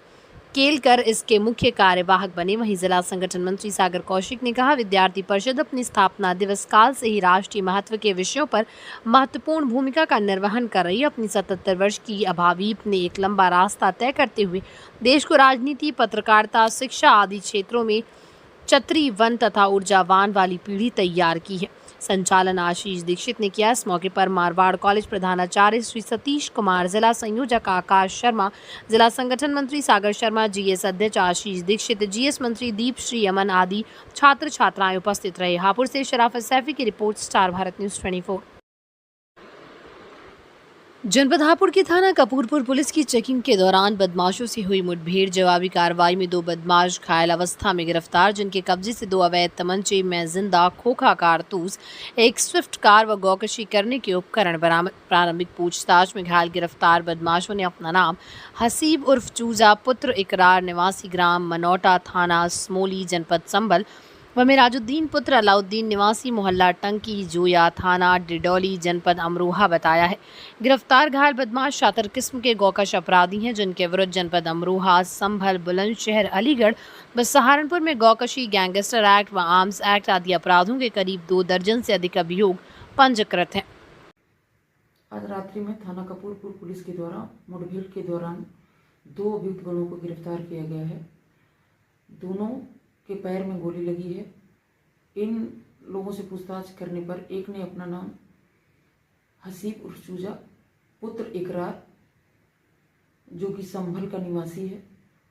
केलकर इसके मुख्य कार्यवाहक बने। वहीं जिला संगठन मंत्री सागर कौशिक ने कहा, विद्यार्थी परिषद अपनी स्थापना दिवस काल से ही राष्ट्रीय महत्व के विषयों पर महत्वपूर्ण भूमिका का निर्वहन कर रही है। अपनी 77 वर्ष की अभावीप ने एक लंबा रास्ता तय करते हुए देश को राजनीति, पत्रकारिता, शिक्षा आदि क्षेत्रों में चतुरी, वन तथा ऊर्जावान वाली पीढ़ी तैयार की है। संचालन आशीष दीक्षित ने किया। इस मौके पर मारवाड़ कॉलेज प्रधानाचार्य श्री सतीश कुमार, जिला संयोजक आकाश शर्मा, जिला संगठन मंत्री सागर शर्मा, जीएस अध्यक्ष आशीष दीक्षित, जीएस मंत्री दीप श्री अमन आदि छात्र छात्राएं उपस्थित रहे। हापुड़ से शराफत सैफी की रिपोर्ट, स्टार भारत न्यूज 24। जनपद हापुड़ की थाना कपूरपुर पुलिस की चेकिंग के दौरान बदमाशों से हुई मुठभेड़, जवाबी कार्रवाई में 2 बदमाश घायल अवस्था में गिरफ्तार, जिनके कब्जे से 2 अवैध तमंचे में जिंदा खोखा कारतूस, एक स्विफ्ट कार व गौकशी करने के उपकरण बरामद। प्रारंभिक पूछताछ में घायल गिरफ्तार बदमाशों ने अपना नाम हसीब उर्फ चूजा, पुत्र इकरार, निवासी ग्राम मनौटा, थाना स्मोली, जनपद संभल व मिराजुद्दीन पुत्र अलाउद्दीन, निवासी मोहल्ला टंकी, जोया, थाना डिडौली, जनपद अमरोहा बताया है। गिरफ्तार घायल बदमाश शातिर किस्म के गौकश अपराधी हैं, जिनके विरुद्ध जनपद अमरोहा, संभल, बुलंदशहर, अलीगढ़ व सहारनपुर में गौकशी, गैंगस्टर एक्ट व आर्म्स एक्ट आदि अपराधों के करीब 2 दर्जन से अधिक अभियोग पंजीकृत हैं। आज रात्रि में थाना कपूरपुर पुलिस के द्वारा मुठभेड़ के दौरान 2 अभियुक्त गणों को गिरफ्तार किया गया है। दोनों के पैर में गोली लगी है। इन लोगों से पूछताछ करने पर एक ने अपना नाम हसीब उर्फ चूजा पुत्र इकरार जो कि संभल का निवासी है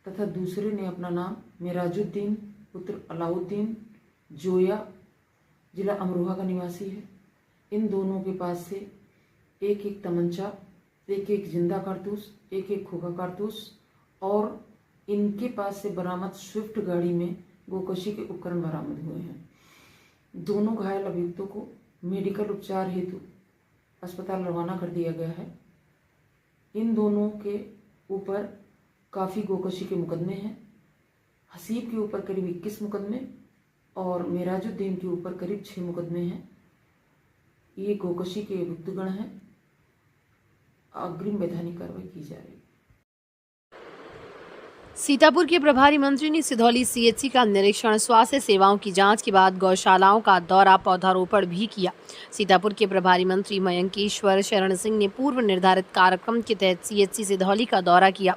तथा दूसरे ने अपना नाम मिराजुद्दीन पुत्र अलाउद्दीन जोया जिला अमरोहा का निवासी है। इन दोनों के पास से एक तमंचा, एक जिंदा कारतूस, एक खोखा कारतूस और इनके पास से बरामद स्विफ्ट गाड़ी में गोकशी के उपकरण बरामद हुए हैं। दोनों घायल अभियुक्तों को मेडिकल उपचार हेतु अस्पताल रवाना कर दिया गया है। इन दोनों के ऊपर काफ़ी गोकशी के मुकदमे हैं। हसीब के ऊपर करीब 21 मुकदमे और मिराजुद्दीन के ऊपर करीब 6 मुकदमे हैं। ये गोकशी के अभियुक्तगण हैं। अग्रिम वैधानिक कार्रवाई की जा रही है। सीतापुर के प्रभारी मंत्री ने सिधौली सीएचसी का निरीक्षण, स्वास्थ्य सेवाओं की जांच के बाद गौशालाओं का दौरा, पौधारोपण भी किया। सीतापुर के प्रभारी मंत्री मयंकेश्वर शरण सिंह ने पूर्व निर्धारित कार्यक्रम के तहत सीएचसी सिधौली का दौरा किया।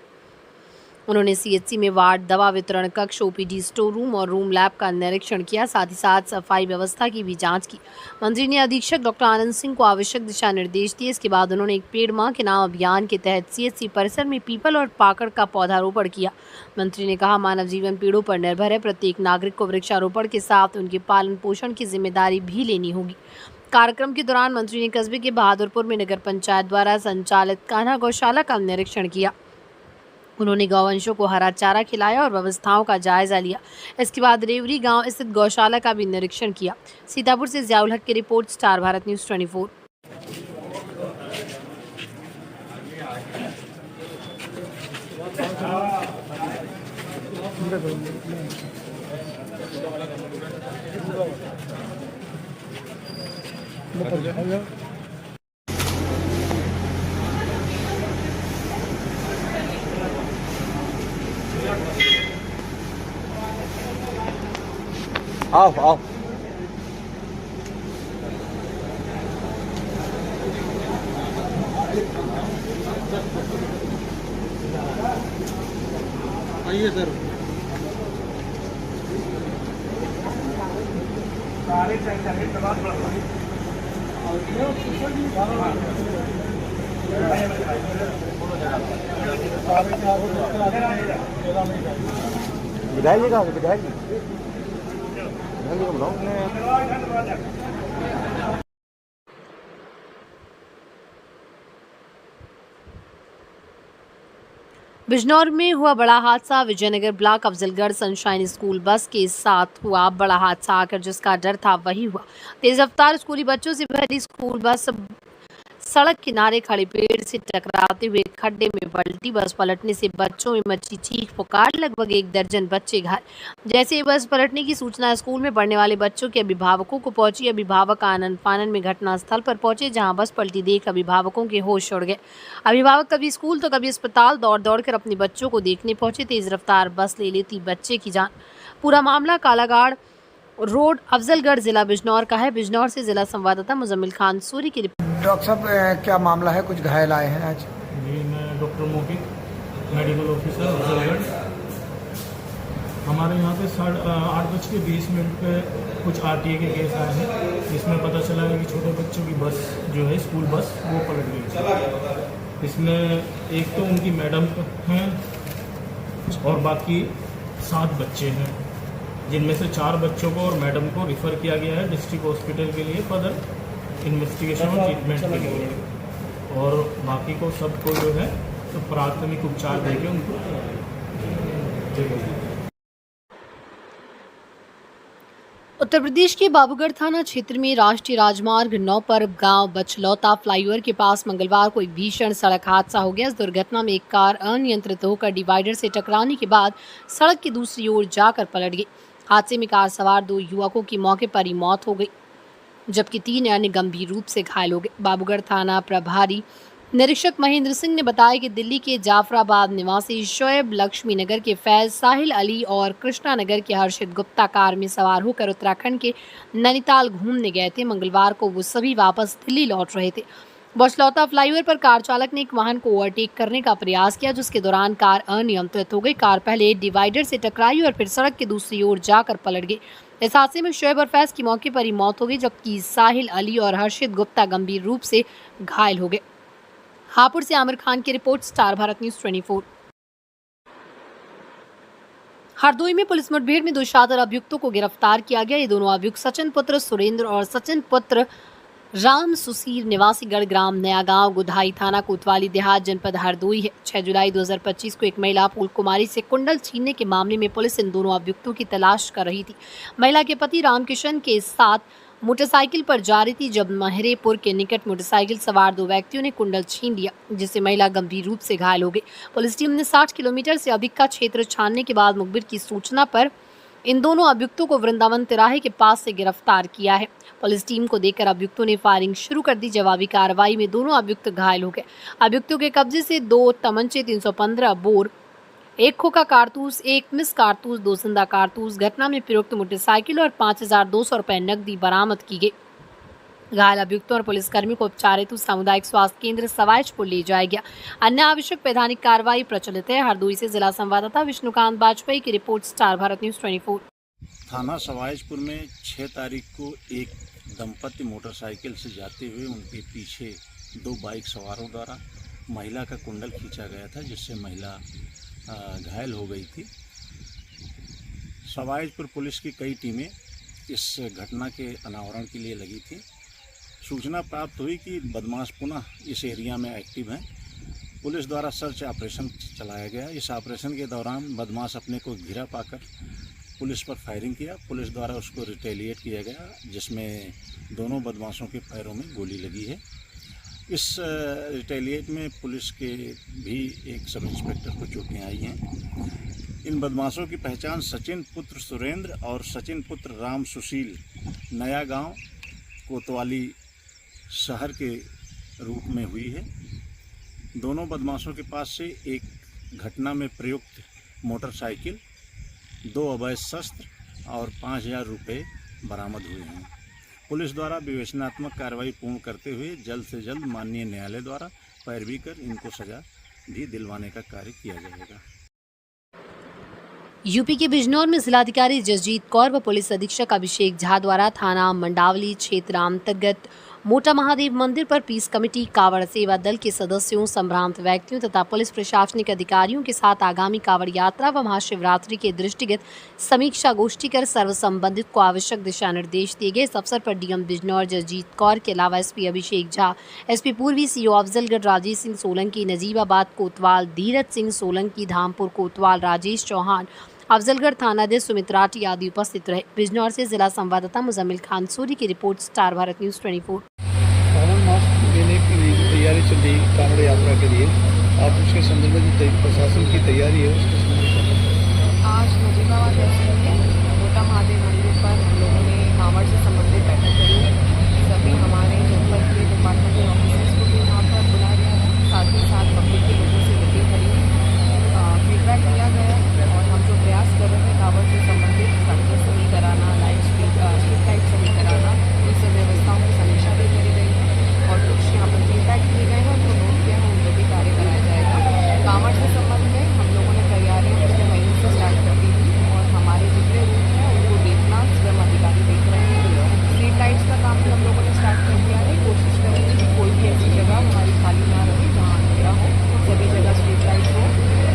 उन्होंने सीएचसी में वार्ड, दवा वितरण कक्ष, ओपीडी स्टोर रूम और रूम लैब का निरीक्षण किया। साथ ही साथ सफाई व्यवस्था की भी जांच की। मंत्री ने अधीक्षक डॉक्टर आनंद सिंह को आवश्यक दिशा निर्देश दिए। इसके बाद उन्होंने एक पेड़ मां के नाम अभियान के तहत सीएचसी परिसर में पीपल और पाकड़ का पौधारोपण किया। मंत्री ने कहा, मानव जीवन पेड़ों पर निर्भर है। प्रत्येक नागरिक को वृक्षारोपण के साथ उनके पालन पोषण की जिम्मेदारी भी लेनी होगी। कार्यक्रम के दौरान मंत्री ने कस्बे के बहादुरपुर में नगर पंचायत द्वारा संचालित कान्हा गौशाला का निरीक्षण किया। उन्होंने गौवंशों को हरा चारा खिलाया और व्यवस्थाओं का जायजा लिया। इसके बाद रेवरी गांव स्थित गौशाला का भी निरीक्षण किया। सीतापुर से ज़ियाउल हक की रिपोर्ट, स्टार भारत न्यूज़ 24। आओ आओ आइए सर। विधायक जी कहाँ से? विधायक जी बिजनौर में हुआ बड़ा हादसा। Vijaynagar block Afzalgarh sunshine school bus के साथ हुआ बड़ा हादसा। आकर जिसका डर था वही हुआ। तेज रफ्तार स्कूली बच्चों से भरी स्कूल बस सड़क किनारे खड़े पेड़ से टकराते हुए खड्डे में पलटी। बस पलटने से बच्चों में मची चीख पुकार। लगभग 1 दर्जन बच्चे घायल। जैसे ही बस पलटने की सूचना स्कूल में पढ़ने वाले बच्चों के अभिभावकों को पहुंची, अभिभावक आनन फानन में घटनास्थल पर पहुंचे, जहां बस पलटी देख अभिभावकों के होश उड़ गए। अभिभावक कभी स्कूल तो कभी अस्पताल दौड़ दौड़ कर अपने बच्चों को देखने पहुंचे। तेज रफ्तार बस ले लेती बच्चे की जान। पूरा मामला कालागाड़ रोड, अफजलगढ़, जिला बिजनौर का है। बिजनौर से जिला संवाददाता मुजम्मिल खान सूरी की रिपोर्ट। डॉक्टर साहब, क्या मामला है? कुछ घायल आए हैं आज? जी, मैं डॉक्टर मोहित, मेडिकल ऑफिसर अफजलगढ़। हमारे यहाँ पे 8:20 पे कुछ आरटीए के केस आए हैं, जिसमें पता चला है कि छोटे बच्चों की बस जो है, स्कूल बस, वो पलट गई। इसमें एक तो उनकी मैडम हैं और बाकी 7 बच्चे हैं, जिनमें से 4 बच्चों को और मैडम को रिफ़र किया गया है डिस्ट्रिक्ट हॉस्पिटल के लिए फर्दर इन्वेस्टिगेशन और ट्रीटमेंट के लिए, और बाकी को सबको जो है तो प्राथमिक उपचार देके उनको उत्तर प्रदेश के बाबूगढ़ थाना क्षेत्र में राष्ट्रीय राजमार्ग 9 पर गांव बचलौता फ्लाईओवर के पास मंगलवार को एक भीषण सड़क हादसा हो गया। इस दुर्घटना में एक कार अनियंत्रित होकर डिवाइडर से टकराने के बाद सड़क की दूसरी ओर जाकर पलट गई। हादसे में कार सवार 2 युवकों की मौके पर ही मौत हो गई, जबकि 3 अन्य गंभीर रूप से घायल हो गए। बाबूगढ़ थाना प्रभारी निरीक्षक महेंद्र सिंह ने बताया कि दिल्ली के जाफराबाद निवासी शोएब, लक्ष्मी नगर के फैज, साहिल अली और कृष्णा नगर के हर्षित गुप्ता कार में सवार होकर उत्तराखंड के नैनीताल घूमने गए थे। मंगलवार को वो सभी वापस दिल्ली लौट रहे थे। बछलौता फ्लाईओवर पर कार चालक ने एक वाहन को ओवरटेक करने का प्रयास किया, जिसके दौरान कार अनियंत्रित हो गई। कार पहले डिवाइडर से टकराई और फिर सड़क की दूसरी ओर जाकर पलट गई। इस हादसे में शोएब और फैज की मौके पर ही मौत हो गई, जबकि साहिल अली और हर्षित गुप्ता गंभीर रूप से घायल हो गए। हापुड़ से आमिर खान की रिपोर्ट, स्टार भारत न्यूज 24। हरदोई में पुलिस मुठभेड़ में 2 शातिर अभियुक्तों को गिरफ्तार किया गया। ये दोनों अभियुक्त सचिन पुत्र सुरेंद्र और सचिन पुत्र राम सुसीर निवासी गढ़ग्राम नया गांव गुधाई थाना कोतवाली देहात जनपद हरदोई है। 6 जुलाई 2025 को एक महिला फूल कुमारी से कुंडल छीनने के मामले में पुलिस इन दोनों अभियुक्तों की तलाश कर रही थी। महिला के पति रामकिशन के साथ मोटरसाइकिल पर जा रही थी, जब महरेपुर के निकट मोटरसाइकिल सवार 2 व्यक्तियों ने कुंडल छीन लिया, जिससे महिला गंभीर रूप से घायल हो गई। पुलिस टीम ने 60 किलोमीटर से अधिक का क्षेत्र छानने के बाद मुखबिर की सूचना पर इन दोनों अभियुक्तों को वृंदावन तिराहे के पास से गिरफ्तार किया है। पुलिस टीम को देखकर अभियुक्तों ने फायरिंग शुरू कर दी। जवाबी कार्रवाई में दोनों अभियुक्त घायल हो गए। अभियुक्तों के कब्जे से 2 तमंचे, 315 बोर, 1 खोखा कारतूस, 1 मिस कारतूस, 2 जिंदा कारतूस, घटना में प्रयुक्त मोटरसाइकिल और 5200 रुपए नकदी बरामद की गई। घायल अभियुक्तों और पुलिसकर्मी को उपचार हेतु सामुदायिक स्वास्थ्य केंद्र सवाईजपुर ले जाया गया। अन्य आवश्यक वैधानिक कार्रवाई प्रचलित है। हरदोई से जिला संवाददाता विष्णुकांत बाजपेयी की रिपोर्ट, स्टार भारत न्यूज 24। थाना सवाईजपुर में 6 तारीख को एक दंपति मोटरसाइकिल से जाते हुए उनके पीछे 2 बाइक सवारों द्वारा महिला का कुंडल खींचा गया था, जिससे महिला घायल हो गई थी। सवाईजपुर पुलिस की कई टीमें इस घटना के अनावरण के लिए लगी थी। सूचना प्राप्त हुई कि बदमाश पुनः इस एरिया में एक्टिव हैं। पुलिस द्वारा सर्च ऑपरेशन चलाया गया। इस ऑपरेशन के दौरान बदमाश अपने को घिरा पाकर पुलिस पर फायरिंग किया। पुलिस द्वारा उसको रिटेलिएट किया गया, जिसमें दोनों बदमाशों के पैरों में गोली लगी है। इस रिटेलिएट में पुलिस के भी एक सब इंस्पेक्टर को चोटें आई हैं। इन बदमाशों की पहचान सचिन पुत्र सुरेंद्र और सचिन पुत्र राम सुशील नया गांव कोतवाली शहर के रूप में हुई है। दोनों बदमाशों के पास से एक घटना में प्रयुक्त मोटरसाइकिल, 2 अवैध शस्त्र और 5000 रुपये बरामद हुए हैं। पुलिस द्वारा विवेचनात्मक कार्रवाई पूर्ण करते हुए जल्द से जल्द माननीय न्यायालय द्वारा पैरवी कर इनको सजा भी दिलवाने का कार्य किया जाएगा। यूपी के बिजनौर में जिलाधिकारी जसजीत कौर व पुलिस अधीक्षक अभिषेक झा द्वारा थाना मंडावली क्षेत्र अंतर्गत मोटा महादेव मंदिर पर पीस कमेटी, कावड़ सेवा दल के सदस्यों, संभ्रांत व्यक्तियों तथा पुलिस प्रशासनिक अधिकारियों के साथ आगामी कावड़ यात्रा व महाशिवरात्रि के दृष्टिगत समीक्षा गोष्ठी कर सर्व संबंधित को आवश्यक दिशा निर्देश दिए गए। इस अवसर पर डीएम बिजनौर जसजीत कौर के अलावा एसपी अभिषेक झा, एसपी पूर्वी सीओ अफजलगढ़ राजेश सिंह सोलंकी, नजीबाबाद कोतवाल धीरज सिंह सोलंकी, धामपुर कोतवाल राजेश चौहान, अफजलगढ़ थानाध्यक्ष सुमित राठी आदि उपस्थित रहे। बिजनौर से जिला संवाददाता मुजम्मिल खान सूरी की रिपोर्ट, स्टार भारत न्यूज 24। सावन मास देने की तैयारी चल रही कांवड़ यात्रा के लिए, आप उसके संदर्भ में प्रशासन की तैयारी है उसके संदर्भ में? आज नजीबाबाद तहसील में मोटा महादेव मंदिर पर हम लोगों ने कांवड़ से संबंधित बैठक करी है। सभी हमारे जनपद के डिपार्टमेंटल ऑफिसर्स को भी यहाँ पर बुलाया गया है, साथ ही साथ पब्लिक के लोगों से मीटिंग करी है, फीडबैक लिया गया और हम जो प्रयास कर रहे हैं कांवड़ से संबंधित सड़कें सही कराना, स्ट्रीट लाइट सही कराना, इन सब व्यवस्थाओं की समीक्षा भी करी गई है और कुछ यहाँ पर फीडबैक दिए गए हैं, उनको नोट किया है, उन पर भी कार्य कराया जाएगा। कांवड़ के संबंध में हम लोगों ने तैयारियाँ पिछले महीने से स्टार्ट कर दी थी और हमारे जितने रूट हैं उनको देखना स्वयं अधिकारी देख रहे हैं। स्ट्रीट लाइट्स का काम भी हम लोगों ने स्टार्ट कर दिया है। कोशिश करेंगे कि कोई भी ऐसी जगह हमारी खाली ना रहे जहाँ अंधेरा हो, सभी जगह स्ट्रीट लाइट हो।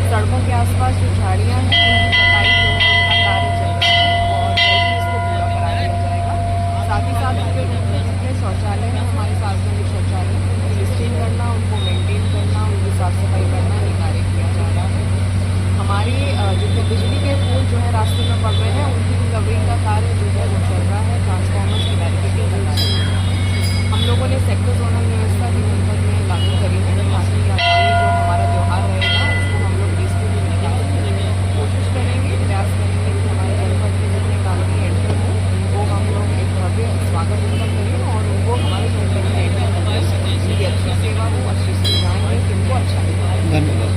सड़कों के आसपास जो झाड़ियाँ हैं उनकी कटाई जो है उनका कार्य चल रहा है और जल्दी इसको पूरा करा दिया जाएगा। साथ ही साथ उनके जितने शौचालय हैं हमारे सार्वजनिक शौचालय, उनकी लिस्टिंग करना, उनको मेंटेन करना, उनकी साफ सफाई करना, ये कार्य किया जा रहा है। हमारी जितने बिजली के पोल जो है रास्ते में पड़ रहे हैं उनकी रिकवरी का कार्य जो है वो चल रहा है। ट्रांसफार्मर्स की बैरिकेडिंग करना हम लोगों ने सेक्टर जोनल व्यवस्था भी जनपद में लागू करी है, ताकि आगामी जो हमारा त्यौहार रहेगा उसको हम लोग पीसफुली मनाएंगे। कोशिश करेंगे, प्रयास करेंगे कि हमारे जनपद के जितने कानूनी एंटर हों उनको हम लोग एक भव्य स्वागत उनका करें और उनको हमारे जनपद में एंटर करके उनकी अच्छी सेवा हो, अच्छी सुविधाएँ हो, उनको अच्छा लगे। धन्यवाद।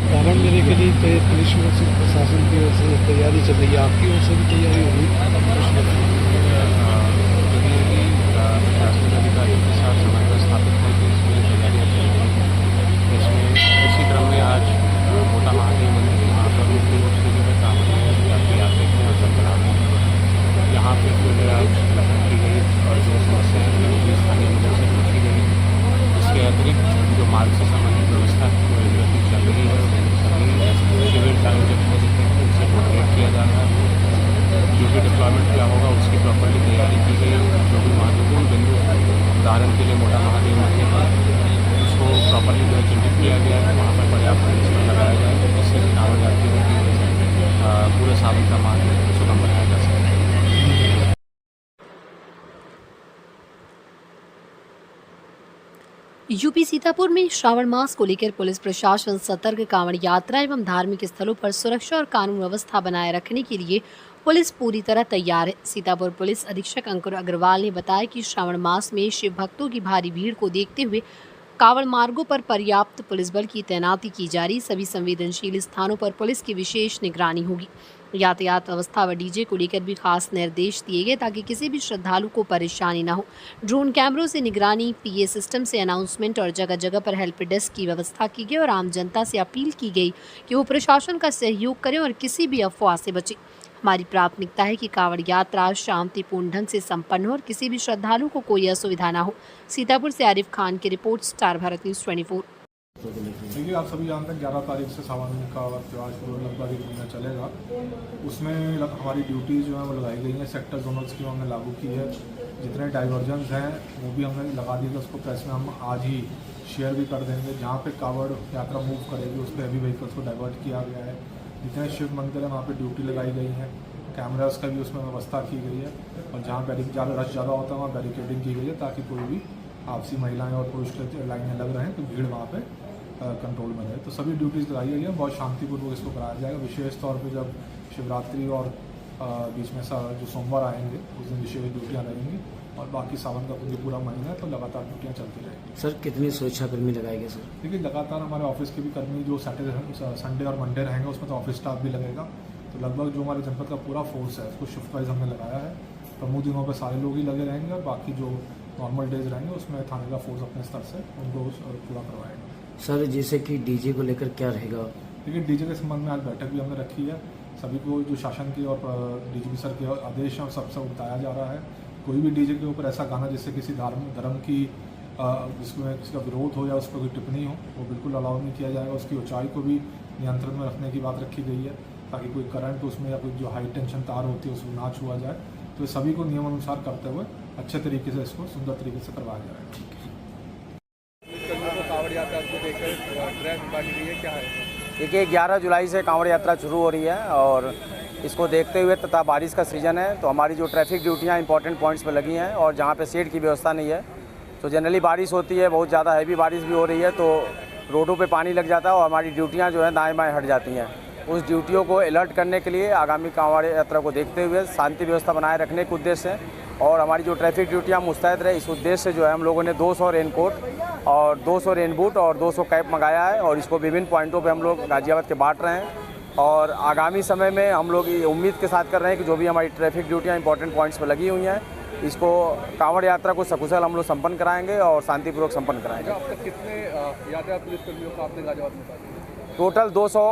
कांवड़ मेले के लिए पुलिस ओर से, प्रशासन की ओर से तैयारी चल रही है, आपकी ओर से भी तैयारी होगी? प्रशासनिक अधिकारियों के साथ समन्वय स्थापित करके इसमें लिए आज मोटा महादेव मंदिर वहाँ पर मुख्य रूप से जो है कांवड़िया यात्री आते हैं और संतराते हैं। यहाँ पे जो है आज बैठक की गई और जो समस्याएँ जो स्थानीय लोगों से पूछी गई। इसके अतिरिक्त जो मार्ग से संबंधित व्यवस्था जो चल रही है सभी शिविर का आयोजन हो चुके हैं, उनसे कोऑर्डिनेट किया जा रहा है। जो भी डिप्लॉयमेंट क्या होगा उसकी प्रॉपर्ली तैयारी की गई है। जो भी महत्वपूर्ण बिंदु उदाहरण के लिए मोटा महादेव मंदिर पर उसको प्रॉपर्ली जो है चिन्हित किया गया है, वहाँ पर पर्याप्त पुलिस लगाया जाएगा जिससे कि कांवड़ यात्रियों की पूरे सावन का मार्ग सुगम बनाया जा सके। यूपी सीतापुर में श्रावण मास को लेकर पुलिस प्रशासन सतर्क। कांवड़ यात्रा एवं धार्मिक स्थलों पर सुरक्षा और कानून व्यवस्था बनाए रखने के लिए पुलिस पूरी तरह तैयार है। सीतापुर पुलिस अधीक्षक अंकुर अग्रवाल ने बताया कि श्रावण मास में शिव भक्तों की भारी भीड़ को देखते हुए कांवड़ मार्गों पर पर्याप्त पुलिस बल की तैनाती की जा रही। सभी संवेदनशील स्थानों पर पुलिस की विशेष निगरानी होगी। यातायात व्यवस्था व डीजे को लेकर भी खास निर्देश दिए गए ताकि किसी भी श्रद्धालु को परेशानी न हो। ड्रोन कैमरों से निगरानी, पीए सिस्टम से अनाउंसमेंट और जगह जगह पर हेल्प डेस्क की व्यवस्था की गई और आम जनता से अपील की गई कि वो प्रशासन का सहयोग करें और किसी भी अफवाह से बचें। हमारी प्राथमिकता है कि कांवड़ यात्रा शांतिपूर्ण ढंग से संपन्न हो और किसी भी श्रद्धालु को कोई असुविधा न हो। सीतापुर से आरिफ खान की रिपोर्ट, स्टार भारत न्यूज़ 24। देखिए, आप सभी जानते हैं 11 तारीख से सावन का त्यौहार शुरू लगभग 1 महीना चलेगा। उसमें हमारी ड्यूटी जो है वो लगाई गई है। सेक्टर जोनल स्कीम हमने लागू की है। जितने डाइवर्जन्स हैं वो भी हमने लगा दी है। उसको प्रेस में हम आज ही शेयर भी कर देंगे। जहाँ पे कांवड़ यात्रा मूव करेगी उस पर हैवी व्हीकल्स को डाइवर्ट किया गया है। जितने शिव मंदिर हैं वहाँ पे ड्यूटी लगाई गई है। कैमरास का भी उसमें व्यवस्था की गई है और जहाँ रश ज़्यादा होता है वहाँ बैरिकेडिंग की गई है ताकि कोई भी आपसी महिलाएं और पुरुष के लाइनें लग रहे हैं तो भीड़ वहाँ पे कंट्रोल में रहे। तो सभी ड्यूटीज़ लगाई गई है। बहुत शांतिपूर्वक इसको कराया जाएगा। विशेष तौर पे जब शिवरात्रि और बीच में जो सोमवार आएंगे उस दिन विशेष ड्यूटियाँ रहेंगी और बाकी सावन का पूरा महीना है तो लगातार ड्यूटियाँ चलती रहेंगी। सर, कितनी सुरक्षाकर्मी लगाए गए सर? देखिए, लगातार हमारे ऑफिस के भी कर्मी जो सैटरडे, संडे और मंडे रहेंगे उसमें तो ऑफिस स्टाफ भी लगेगा। तो लगभग जो हमारे जनपद का पूरा फोर्स है उसको शिफ्ट वाइज हमने लगाया है। प्रमुख दिनों पर सारे लोग ही लगे रहेंगे और बाकी जो नॉर्मल डेज रहेंगे उसमें थाने का फोर्स अपने स्तर से उनको पूरा करवाएगा। सर, जैसे कि डीजे को लेकर क्या रहेगा? देखिए, डीजे के संबंध में आज बैठक भी हमने रखी है। सभी को जो शासन के और डीजीपी सर के आदेश हैं और सबसे बताया जा रहा है कोई भी डीजे के ऊपर ऐसा गाना जिससे किसी धर्म की जिसमें किसी का विरोध हो या उस पर कोई टिप्पणी हो वो बिल्कुल अलाउ नहीं किया जाएगा। उसकी ऊंचाई को भी नियंत्रण में रखने की बात रखी गई है ताकि कोई करंट उसमें या कोई जो हाई टेंशन तार होती है उसमें ना छुआ जाए। तो सभी को नियम अनुसार करते हुए अच्छे तरीके से इसको सुंदर तरीके से करवाया जाएगा। कांवड़ यात्रा को देखकर ड्रेस निकाली गई है, क्या है? देखिए, 11 जुलाई से कांवड़ यात्रा शुरू हो रही है और इसको देखते हुए तथा बारिश का सीज़न है तो हमारी जो ट्रैफिक ड्यूटियाँ इंपॉर्टेंट पॉइंट्स पर लगी हैं और जहाँ पे शेड की व्यवस्था नहीं है तो जनरली बारिश होती है, बहुत ज़्यादा हैवी बारिश भी हो रही है तो रोडों पे पानी लग जाता है और हमारी ड्यूटियाँ जो है दाएँ बाएँ हट जाती हैं। उस ड्यूटियों को अलर्ट करने के लिए आगामी कांवड़ यात्रा को देखते हुए शांति व्यवस्था बनाए रखने के उद्देश्य से और हमारी जो ट्रैफिक ड्यूटियाँ मुस्तैद रहे इस उद्देश्य से जो है हम लोगों ने 200 रेनकोट और 200 रेन बूट और 200 कैप मंगाया है और इसको विभिन्न पॉइंटों पे हम लोग गाजियाबाद के बांट रहे हैं। और आगामी समय में हम लोग ये उम्मीद के साथ कर रहे हैं कि जो भी हमारी ट्रैफिक ड्यूटियाँ इंपॉर्टेंट पॉइंट्स पर लगी हुई हैं इसको कांवड़ यात्रा को सकुशल हम लोग संपन्न कराएंगे और शांतिपूर्वक संपन्न कराएंगे। अब तक कितने यातायात पुलिसकर्मियों को आपने गाजियाबाद में उतारा? टोटल 200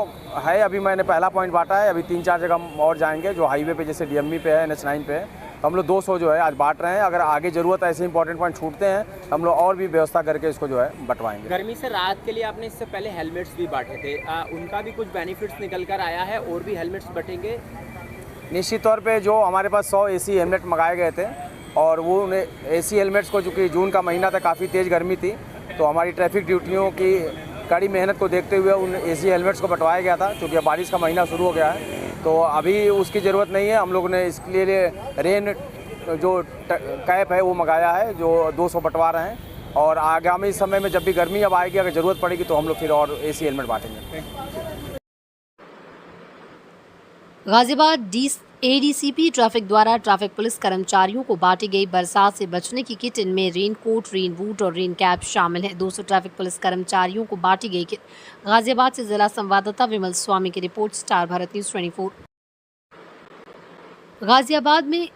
है। अभी मैंने पहला पॉइंट बांटा है। अभी 3-4 जगह हम और जाएंगे जो हाईवे पे जैसे डीएमवी पे है, NH9 पे है। तो हम लोग 200 जो है आज बांट रहे हैं। अगर आगे ज़रूरत ऐसे इंपॉर्टेंट पॉइंट छूटते हैं तो हम लोग और भी व्यवस्था करके इसको जो है बंटवाएंगे। गर्मी से राहत के लिए आपने इससे पहले हेलमेट्स भी बांटे थे, उनका भी कुछ बेनिफिट्स निकल कर आया है और भी हेलमेट्स बटेंगे? निश्चित तौर पे जो हमारे पास 100 AC हेलमेट मंगाए गए थे और वो AC हेलमेट्स को चूँकि जून का महीना था, काफ़ी तेज़ गर्मी थी तो हमारी ट्रैफिक ड्यूटियों की कड़ी मेहनत को देखते हुए उन AC हेलमेट्स को बंटवाया गया था। क्योंकि बारिश का महीना शुरू हो गया है तो अभी उसकी ज़रूरत नहीं है। हम लोगों ने इसके लिए रेन जो कैप है वो मंगाया है जो 200 बंटवा रहे हैं और आगामी समय में जब भी गर्मी अब आएगी अगर ज़रूरत पड़ेगी तो हम लोग फिर और AC हेलमेट बांटेंगे। गाजियाबाद ADCP ट्रैफिक द्वारा ट्रैफिक पुलिस कर्मचारियों को बांटी गई बरसात से बचने की किट। इनमें रेन कोट, रेन बूट और रेन कैप शामिल है। 200 ट्रैफिक पुलिस कर्मचारियों को बांटी गई किट। गाजियाबाद से जिला संवाददाता विमल स्वामी की रिपोर्ट, स्टार भारत न्यूज़ 24। गाजियाबाद में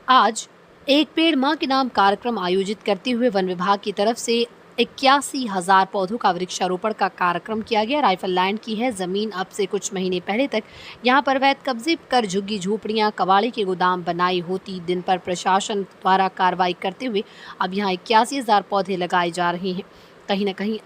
आज एक पेड़ मां के नाम कार्यक्रम आयोजित करते हुए वन विभाग की तरफ से 81,000 पौधों का वृक्षारोपण का कार्यक्रम किया गया। राइफल लैंड की है जमीन। अब से कुछ महीने पहले तक यहां पर अवैध कब्जे कर झुग्गी झोपड़ियां, कबाड़ी के गोदाम बनाई होती। दिन पर प्रशासन द्वारा कार्रवाई करते हुए अब यहां 81,000 पौधे लगाए जा रहे हैं। कहीं न कहीं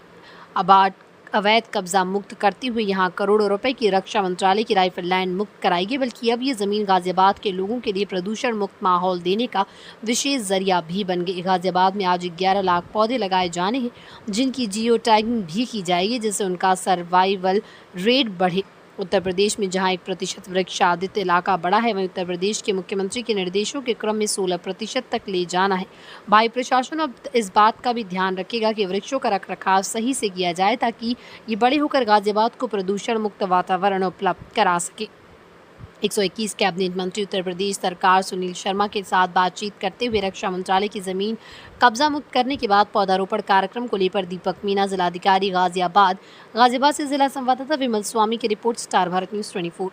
अवैध कब्जा मुक्त करते हुए यहां करोड़ों रुपए की रक्षा मंत्रालय की राइफल लैंड मुक्त कराएगी। बल्कि अब ये जमीन गाजियाबाद के लोगों के लिए प्रदूषण मुक्त माहौल देने का विशेष जरिया भी बन गई। गाजियाबाद में आज 11 लाख पौधे लगाए जाने हैं, जिनकी जियो टैगिंग भी की जाएगी, जिससे उनका सर्वाइवल रेट बढ़े। उत्तर प्रदेश में जहां 1% वृक्षादित इलाका बड़ा है, वहीं उत्तर प्रदेश के मुख्यमंत्री के निर्देशों के क्रम में 16% तक ले जाना है। भाई प्रशासन अब इस बात का भी ध्यान रखेगा कि वृक्षों का रखरखाव सही से किया जाए, ताकि ये बड़े होकर गाजियाबाद को प्रदूषण मुक्त वातावरण उपलब्ध करा सके। 121 कैबिनेट मंत्री उत्तर प्रदेश सरकार सुनील शर्मा के साथ बातचीत करते हुए रक्षा मंत्रालय की जमीन कब्जा मुक्त करने के बाद पौधारोपण कार्यक्रम को लेकर दीपक मीना, जिलाधिकारी गाजियाबाद से जिला संवाददाता विमल स्वामी की रिपोर्ट, स्टार भारत न्यूज 24।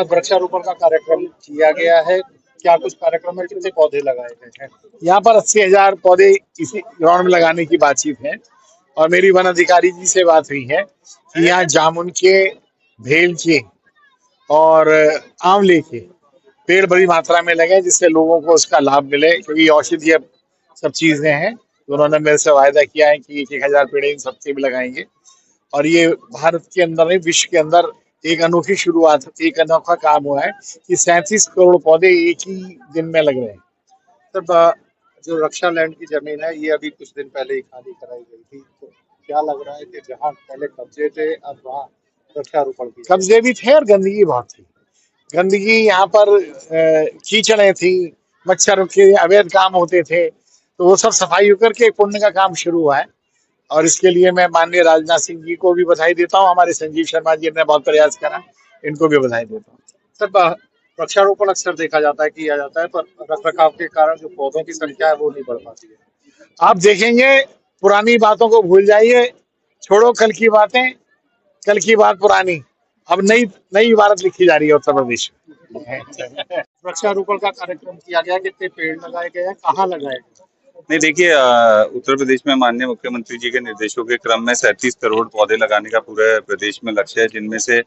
वृक्षारोपण का कार्यक्रम किया गया है। क्या कुछ कार्यक्रम में कितने पौधे लगाए गए हैं? यहाँ पर 80,000 पौधे इसी ग्राउंड में लगाने की बातचीत है और मेरी वन अधिकारी जी से बात हुई है कि यहाँ जामुन के, भेल के और आंवले के पेड़ बड़ी मात्रा में लगे, जिससे लोगों को उसका लाभ मिले, क्योंकि औषधीय सब चीजें हैं। तो उन्होंने मेरे से वायदा किया है कि 1,000 पेड़ इन सबके भी लगाएंगे और ये भारत के अंदर नहीं, विश्व के अंदर एक अनोखी शुरुआत, एक अनोखा काम हुआ है कि 37 करोड़ पौधे एक ही दिन में लग रहे हैं। तब जो रक्षा लैंड की जमीन है, ये अभी कुछ दिन पहले ही खाली कराई गई थी, तो क्या लग रहा है कि जहाँ पहले कब्जे थे अब वहाँ वृक्षारोपण की? कब्जे भी थे और गंदगी बहुत थी। गंदगी यहाँ पर कीचड़े थी, मच्छर के अवैध काम होते थे, तो वो सब सफाई होकर के पुण्य का काम शुरू हुआ है और इसके लिए मैं माननीय राजनाथ सिंह जी को भी बधाई देता हूँ। हमारे संजीव शर्मा जी ने बहुत प्रयास करा, इनको भी बधाई देता हूँ। सर, वृक्षारोपण अक्सर देखा जाता है, किया जाता है, पर रखरखाव के कारण जो पौधों की संख्या है वो नहीं बढ़ पाती है। आप देखेंगे, पुरानी बातों को भूल जाइए, छोड़ो कल की बातें, कल की बात पुरानी। अब नई इबारत लिखी जा रही है उत्तर प्रदेश में। वृक्षारोपण का कार्यक्रम किया गया, कितने पेड़ लगाए गए हैं, कहाँ लगाए गए? नहीं, देखिए, उत्तर प्रदेश में माननीय मुख्यमंत्री जी के निर्देशों के क्रम में 37 करोड़ पौधे लगाने का पूरे प्रदेश में लक्ष्य है, जिनमें से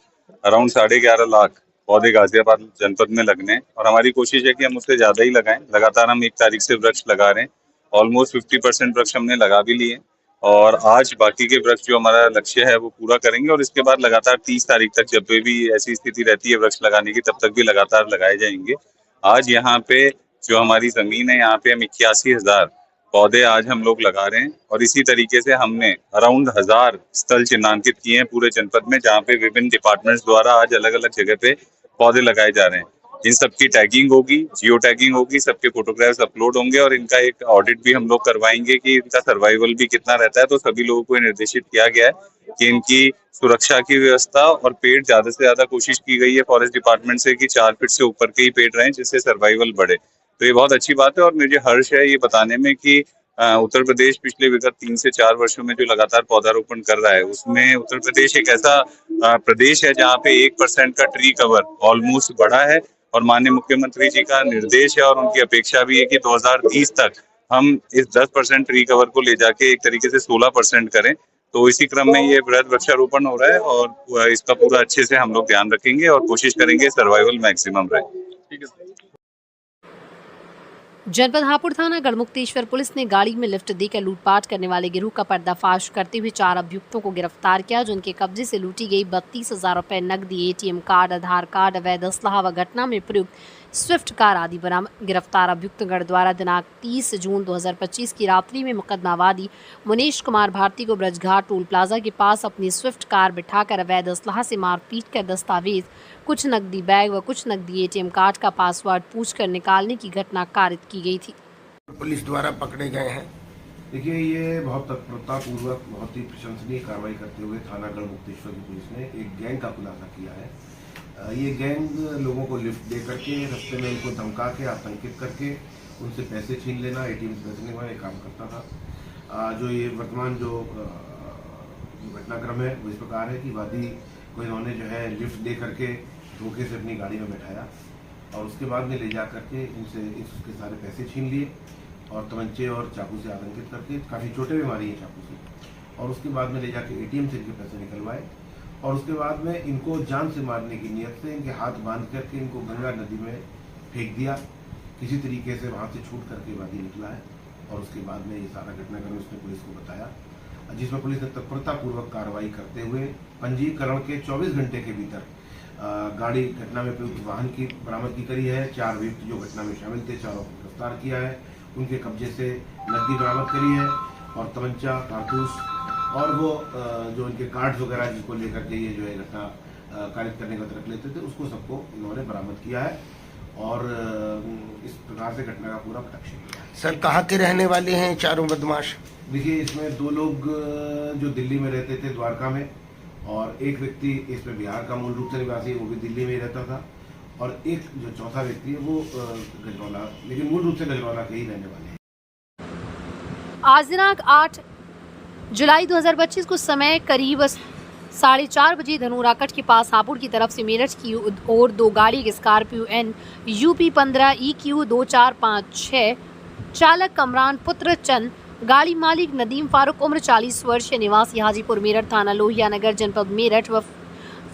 अराउंड 11.5 लाख पौधे गाजियाबाद जनपद में लगने। और हमारी कोशिश है कि हम उससे ज्यादा ही लगाएं। लगातार हम 1 तारीख से वृक्ष लगा रहे हैं। ऑलमोस्ट 50% वृक्ष हमने लगा भी लिए और आज बाकी के वृक्ष जो हमारा लक्ष्य है वो पूरा करेंगे और इसके बाद लगातार 30 तारीख तक जब भी ऐसी स्थिति रहती है वृक्ष लगाने की, तब तक भी लगातार लगाए जाएंगे। आज यहाँ पे जो हमारी जमीन है, यहाँ पे हम 81,000 पौधे आज हम लोग लगा रहे हैं और इसी तरीके से हमने अराउंड 1000 स्थल चिन्हांकित किए हैं पूरे जनपद में, जहाँ पे विभिन्न डिपार्टमेंट्स द्वारा आज अलग अलग जगह पे पौधे लगाए जा रहे हैं। इन सबकी टैगिंग होगी, जियो टैगिंग होगी, सबके फोटोग्राफ्स अपलोड होंगे और इनका एक ऑडिट भी हम लोग करवाएंगे कि इनका सर्वाइवल भी कितना रहता है। तो सभी लोगों को निर्देशित किया गया है कि इनकी सुरक्षा की व्यवस्था और पेड़ ज्यादा से ज्यादा कोशिश की गई है फॉरेस्ट डिपार्टमेंट से कि 4 फीट से ऊपर के ही पेड़ रहें, जिससे सर्वाइवल बढ़े। तो ये बहुत अच्छी बात है और मुझे हर्ष है ये बताने में कि उत्तर प्रदेश पिछले विगत 3 से 4 वर्षों में जो लगातार पौधारोपण कर रहा है, उसमें उत्तर प्रदेश एक ऐसा प्रदेश है जहाँ पे 1% का ट्री कवर ऑलमोस्ट बढ़ा है और माननीय मुख्यमंत्री जी का निर्देश है और उनकी अपेक्षा भी है कि 2030 तक हम इस 10% ट्री कवर को ले जाके एक तरीके से 16% करें। तो इसी क्रम में ये बृहद वृक्षारोपण हो रहा है और इसका पूरा अच्छे से हम लोग ध्यान रखेंगे और कोशिश करेंगे सर्वाइवल मैक्सिमम रहे। ठीक है। जनपद हापुड़ थाना गढ़मुक्तेश्वर पुलिस ने गाड़ी में लिफ्ट देकर लूटपाट करने वाले गिरोह का पर्दाफाश करते हुए 4 अभियुक्तों को गिरफ्तार किया, जो उनके कब्जे से लूटी गई 32,000 रुपए नकदी, ATM कार्ड, आधार कार्ड, अवैध असलहा व घटना में प्रयुक्त स्विफ्ट कार आदि बरामद। गिरफ्तार अभियुक्तगण द्वारा दिनांक 30 जून 2025 की रात्रि में मुकदमावादी मुनीश कुमार भारती को ब्रजघाट टोल प्लाजा के पास अपनी स्विफ्ट कार बिठाकर अवैध असलहा से मारपीट कर दस्तावेज, कुछ नकदी बैग व कुछ नकदी ATM कार्ड का पासवर्ड पूछकर निकालने की घटना कारित की गई थी। पुलिस द्वारा पकड़े गए हैं। देखिए, ये बहुत तत्परतापूर्वक बहुत ही प्रशंसनीय कार्रवाई करते हुए थाना गढ़मुक्तेश्वर की पुलिस ने एक गैंग का खुलासा किया है। ये गैंग लोगों को लिफ्ट दे करके रास्ते में उनको धमका के आतंकित करके उनसे पैसे छीन लेना, ATM से पैसे निकालना काम करता था। जो ये वर्तमान जो घटनाक्रम है वो इस प्रकार है कि वादी को इन्होंने जो है लिफ्ट दे करके धोखे से अपनी गाड़ी में बैठाया और उसके बाद में ले जा करके इनसे इसके सारे पैसे छीन लिए और तमंचे और चाकू से आतंकित करके, काफ़ी चोटें भी मारी हैं चाकू से, और उसके बाद में ले जाके ATM से इनके पैसे निकलवाए, और उसके बाद में इनको जान से मारने की नीयत से इनके हाथ बांध करके इनको गंगा नदी में फेंक दिया। किसी तरीके से वहाँ से छूट करके वादी निकला है, और उसके बाद में ये सारा घटनाक्रम उसने पुलिस को बताया, जिसमें पुलिस ने तत्परतापूर्वक कार्रवाई करते हुए पंजीकरण के 24 घंटे के भीतर गाड़ी घटना में प्रयुक्त वाहन की बरामदगी करी है। 4 व्यक्ति जो घटना में शामिल थे, चारों को गिरफ्तार किया है। उनके कब्जे से नकदी बरामद करी है, और तमंचा, कारतूस और वो जो इनके कार्ड्स वगैरह जिसको लेकर के ये जो है घटना कारित करने का तर्क लेते थे, उसको सबको इन्होंने बरामद किया है, और इस प्रकार से घटना का पूरा प्रत्यक्ष किया। सर कहाँ के रहने वाले हैं चारों बदमाश? देखिए, इसमें 2 लोग जो दिल्ली में रहते थे, द्वारका में, और एक व्यक्ति इसमें बिहार का मूल रूप से निवासी है, वो भी दिल्ली में ही रहता था, और एक जो चौथा व्यक्ति है वो गजरौला, लेकिन मूल रूप से गजरौला के ही रहने वाले हैं। आज दिनांक 8 जुलाई 2025 को समय करीब 4:30 बजे धनोरा कट के पास हापुड़ की तरफ से मेरठ की ओर 2 गाड़ी स्कॉर्पियो N UP 15 EQ 2456 चालक कमरान पुत्र चंद, गाड़ी मालिक नदीम फारूक उम्र 40 वर्ष, निवासी हाजीपुर मेरठ, थाना लोहिया नगर, जनपद मेरठ, व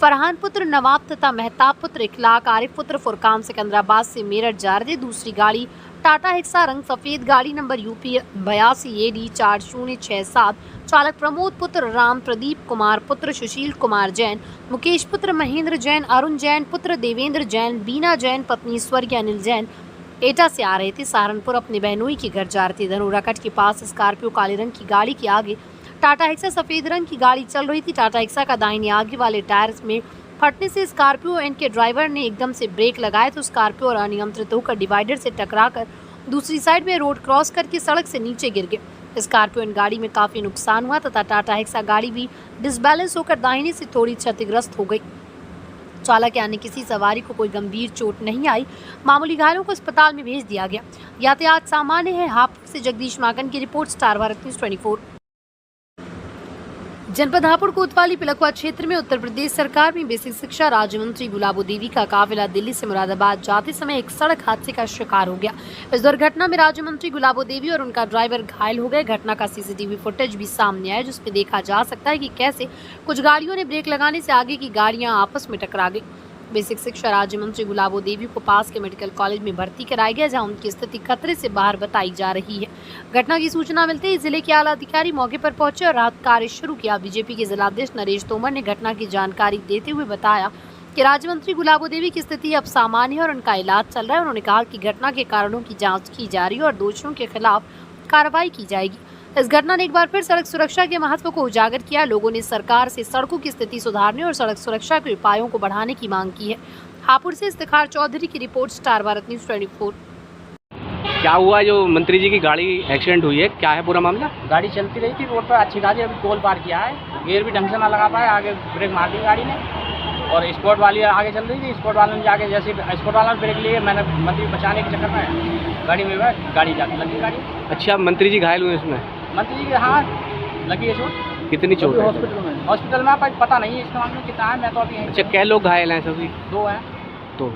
फरहान पुत्र नवाब तथा मेहताब पुत्र इखलाक, आरिफ पुत्र फुरकान सिकंदराबाद से मेरठ जा रहे थे। दूसरी गाड़ी टाटा हिक्सा रंग सफेद, गाड़ी नंबर UP 82 AD 4067, चालक प्रमोद पुत्र राम, प्रदीप कुमार पुत्र सुशील कुमार जैन, मुकेश पुत्र महेंद्र जैन, अरुण जैन पुत्र देवेंद्र जैन, बीना जैन पत्नी स्वर्गीय अनिल जैन एटा से आ रहे थे। सहारनपुर अपने बहनोई के घर जा रहे थे। धनोरा कट के पास स्कॉर्पियो काले रंग की गाड़ी के आगे टाटा हिक्सा सफेद रंग की गाड़ी चल रही थी। टाटा हिक्सा का दाहिने आगे वाले टायर में फटने से स्कॉर्पियो N के ड्राइवर ने एकदम से ब्रेक लगाए तो स्कॉर्पियो और अनियंत्रित होकर डिवाइडर से टकराकर दूसरी साइड में रोड क्रॉस करके सड़क से नीचे गिर गए। स्कॉर्पियो N गाड़ी में काफी नुकसान हुआ तथा टाटा हिक्सा गाड़ी भी डिसबैलेंस होकर दाहिने से थोड़ी क्षतिग्रस्त हो गई। चालक यानी किसी सवारी को कोई गंभीर चोट नहीं आई। मामूली घायलों को अस्पताल में भेज दिया गया। यातायात सामान्य है। हापुड़ से जगदीश माकन की रिपोर्ट, स्टार भारत न्यूज़ 24। जनपद हापुड़ कोतवाली पिलखवा क्षेत्र में उत्तर प्रदेश सरकार में बेसिक शिक्षा राज्य मंत्री गुलाबो देवी का काफिला दिल्ली से मुरादाबाद जाते समय एक सड़क हादसे का शिकार हो गया। इस दुर्घटना में राज्य मंत्री गुलाबो देवी और उनका ड्राइवर घायल हो गए। घटना का CCTV फुटेज भी सामने आया, जिसमें देखा जा सकता है कि कैसे कुछ गाड़ियों ने ब्रेक लगाने से आगे की गाड़ियां आपस में टकरा गई। बेसिक शिक्षा राज्य मंत्री गुलाबो देवी को पास के मेडिकल कॉलेज में भर्ती कराया गया, जहां उनकी स्थिति खतरे से बाहर बताई जा रही है। घटना की सूचना मिलते ही जिले के आला अधिकारी मौके पर पहुंचे और राहत कार्य शुरू किया। बीजेपी के जिलाध्यक्ष नरेश तोमर ने घटना की जानकारी देते हुए बताया कि राज्य मंत्री गुलाबो देवी की स्थिति अब सामान्य है और उनका इलाज चल रहा है। उन्होंने कहा कि घटना के कारणों की जाँच की जा रही है और दोषियों के खिलाफ कार्रवाई की जाएगी। इस घटना ने एक बार फिर सड़क सुरक्षा के महत्व को उजागर किया। लोगों ने सरकार से सड़कों की स्थिति सुधारने और सड़क सुरक्षा के उपायों को बढ़ाने की मांग की है। हापुड़ से इफ्तिखार चौधरी की रिपोर्ट, स्टार भारत न्यूज़ 24। क्या हुआ जो मंत्री जी की गाड़ी एक्सीडेंट हुई है, क्या है पूरा मामला? गाड़ी चलती रही थी रोड पर अच्छी खासी, अभी टोल पार किया है, गियर भी ढंग से ना लगा पाए, आगे ब्रेक मार दी गाड़ी ने और स्पोर्ट वाली आगे चल रही थी। स्पोर्ट वाले ने जाके जैसे स्पोर्ट वाला ब्रेक लिए, मैंने मंत्री बचाने के चक्कर में गाड़ी में गाड़ी जाके लगी गाड़ी। अच्छा, मंत्री जी घायल हुए इसमें? मंत्री जी हाँ लगी है चोट। कितनी चोट है? हॉस्पिटल में पता नहीं है इसका मामला कितना है, मैं तो अभी। अच्छा, क्या लोग घायल हैं? सभी 2 हैं। 2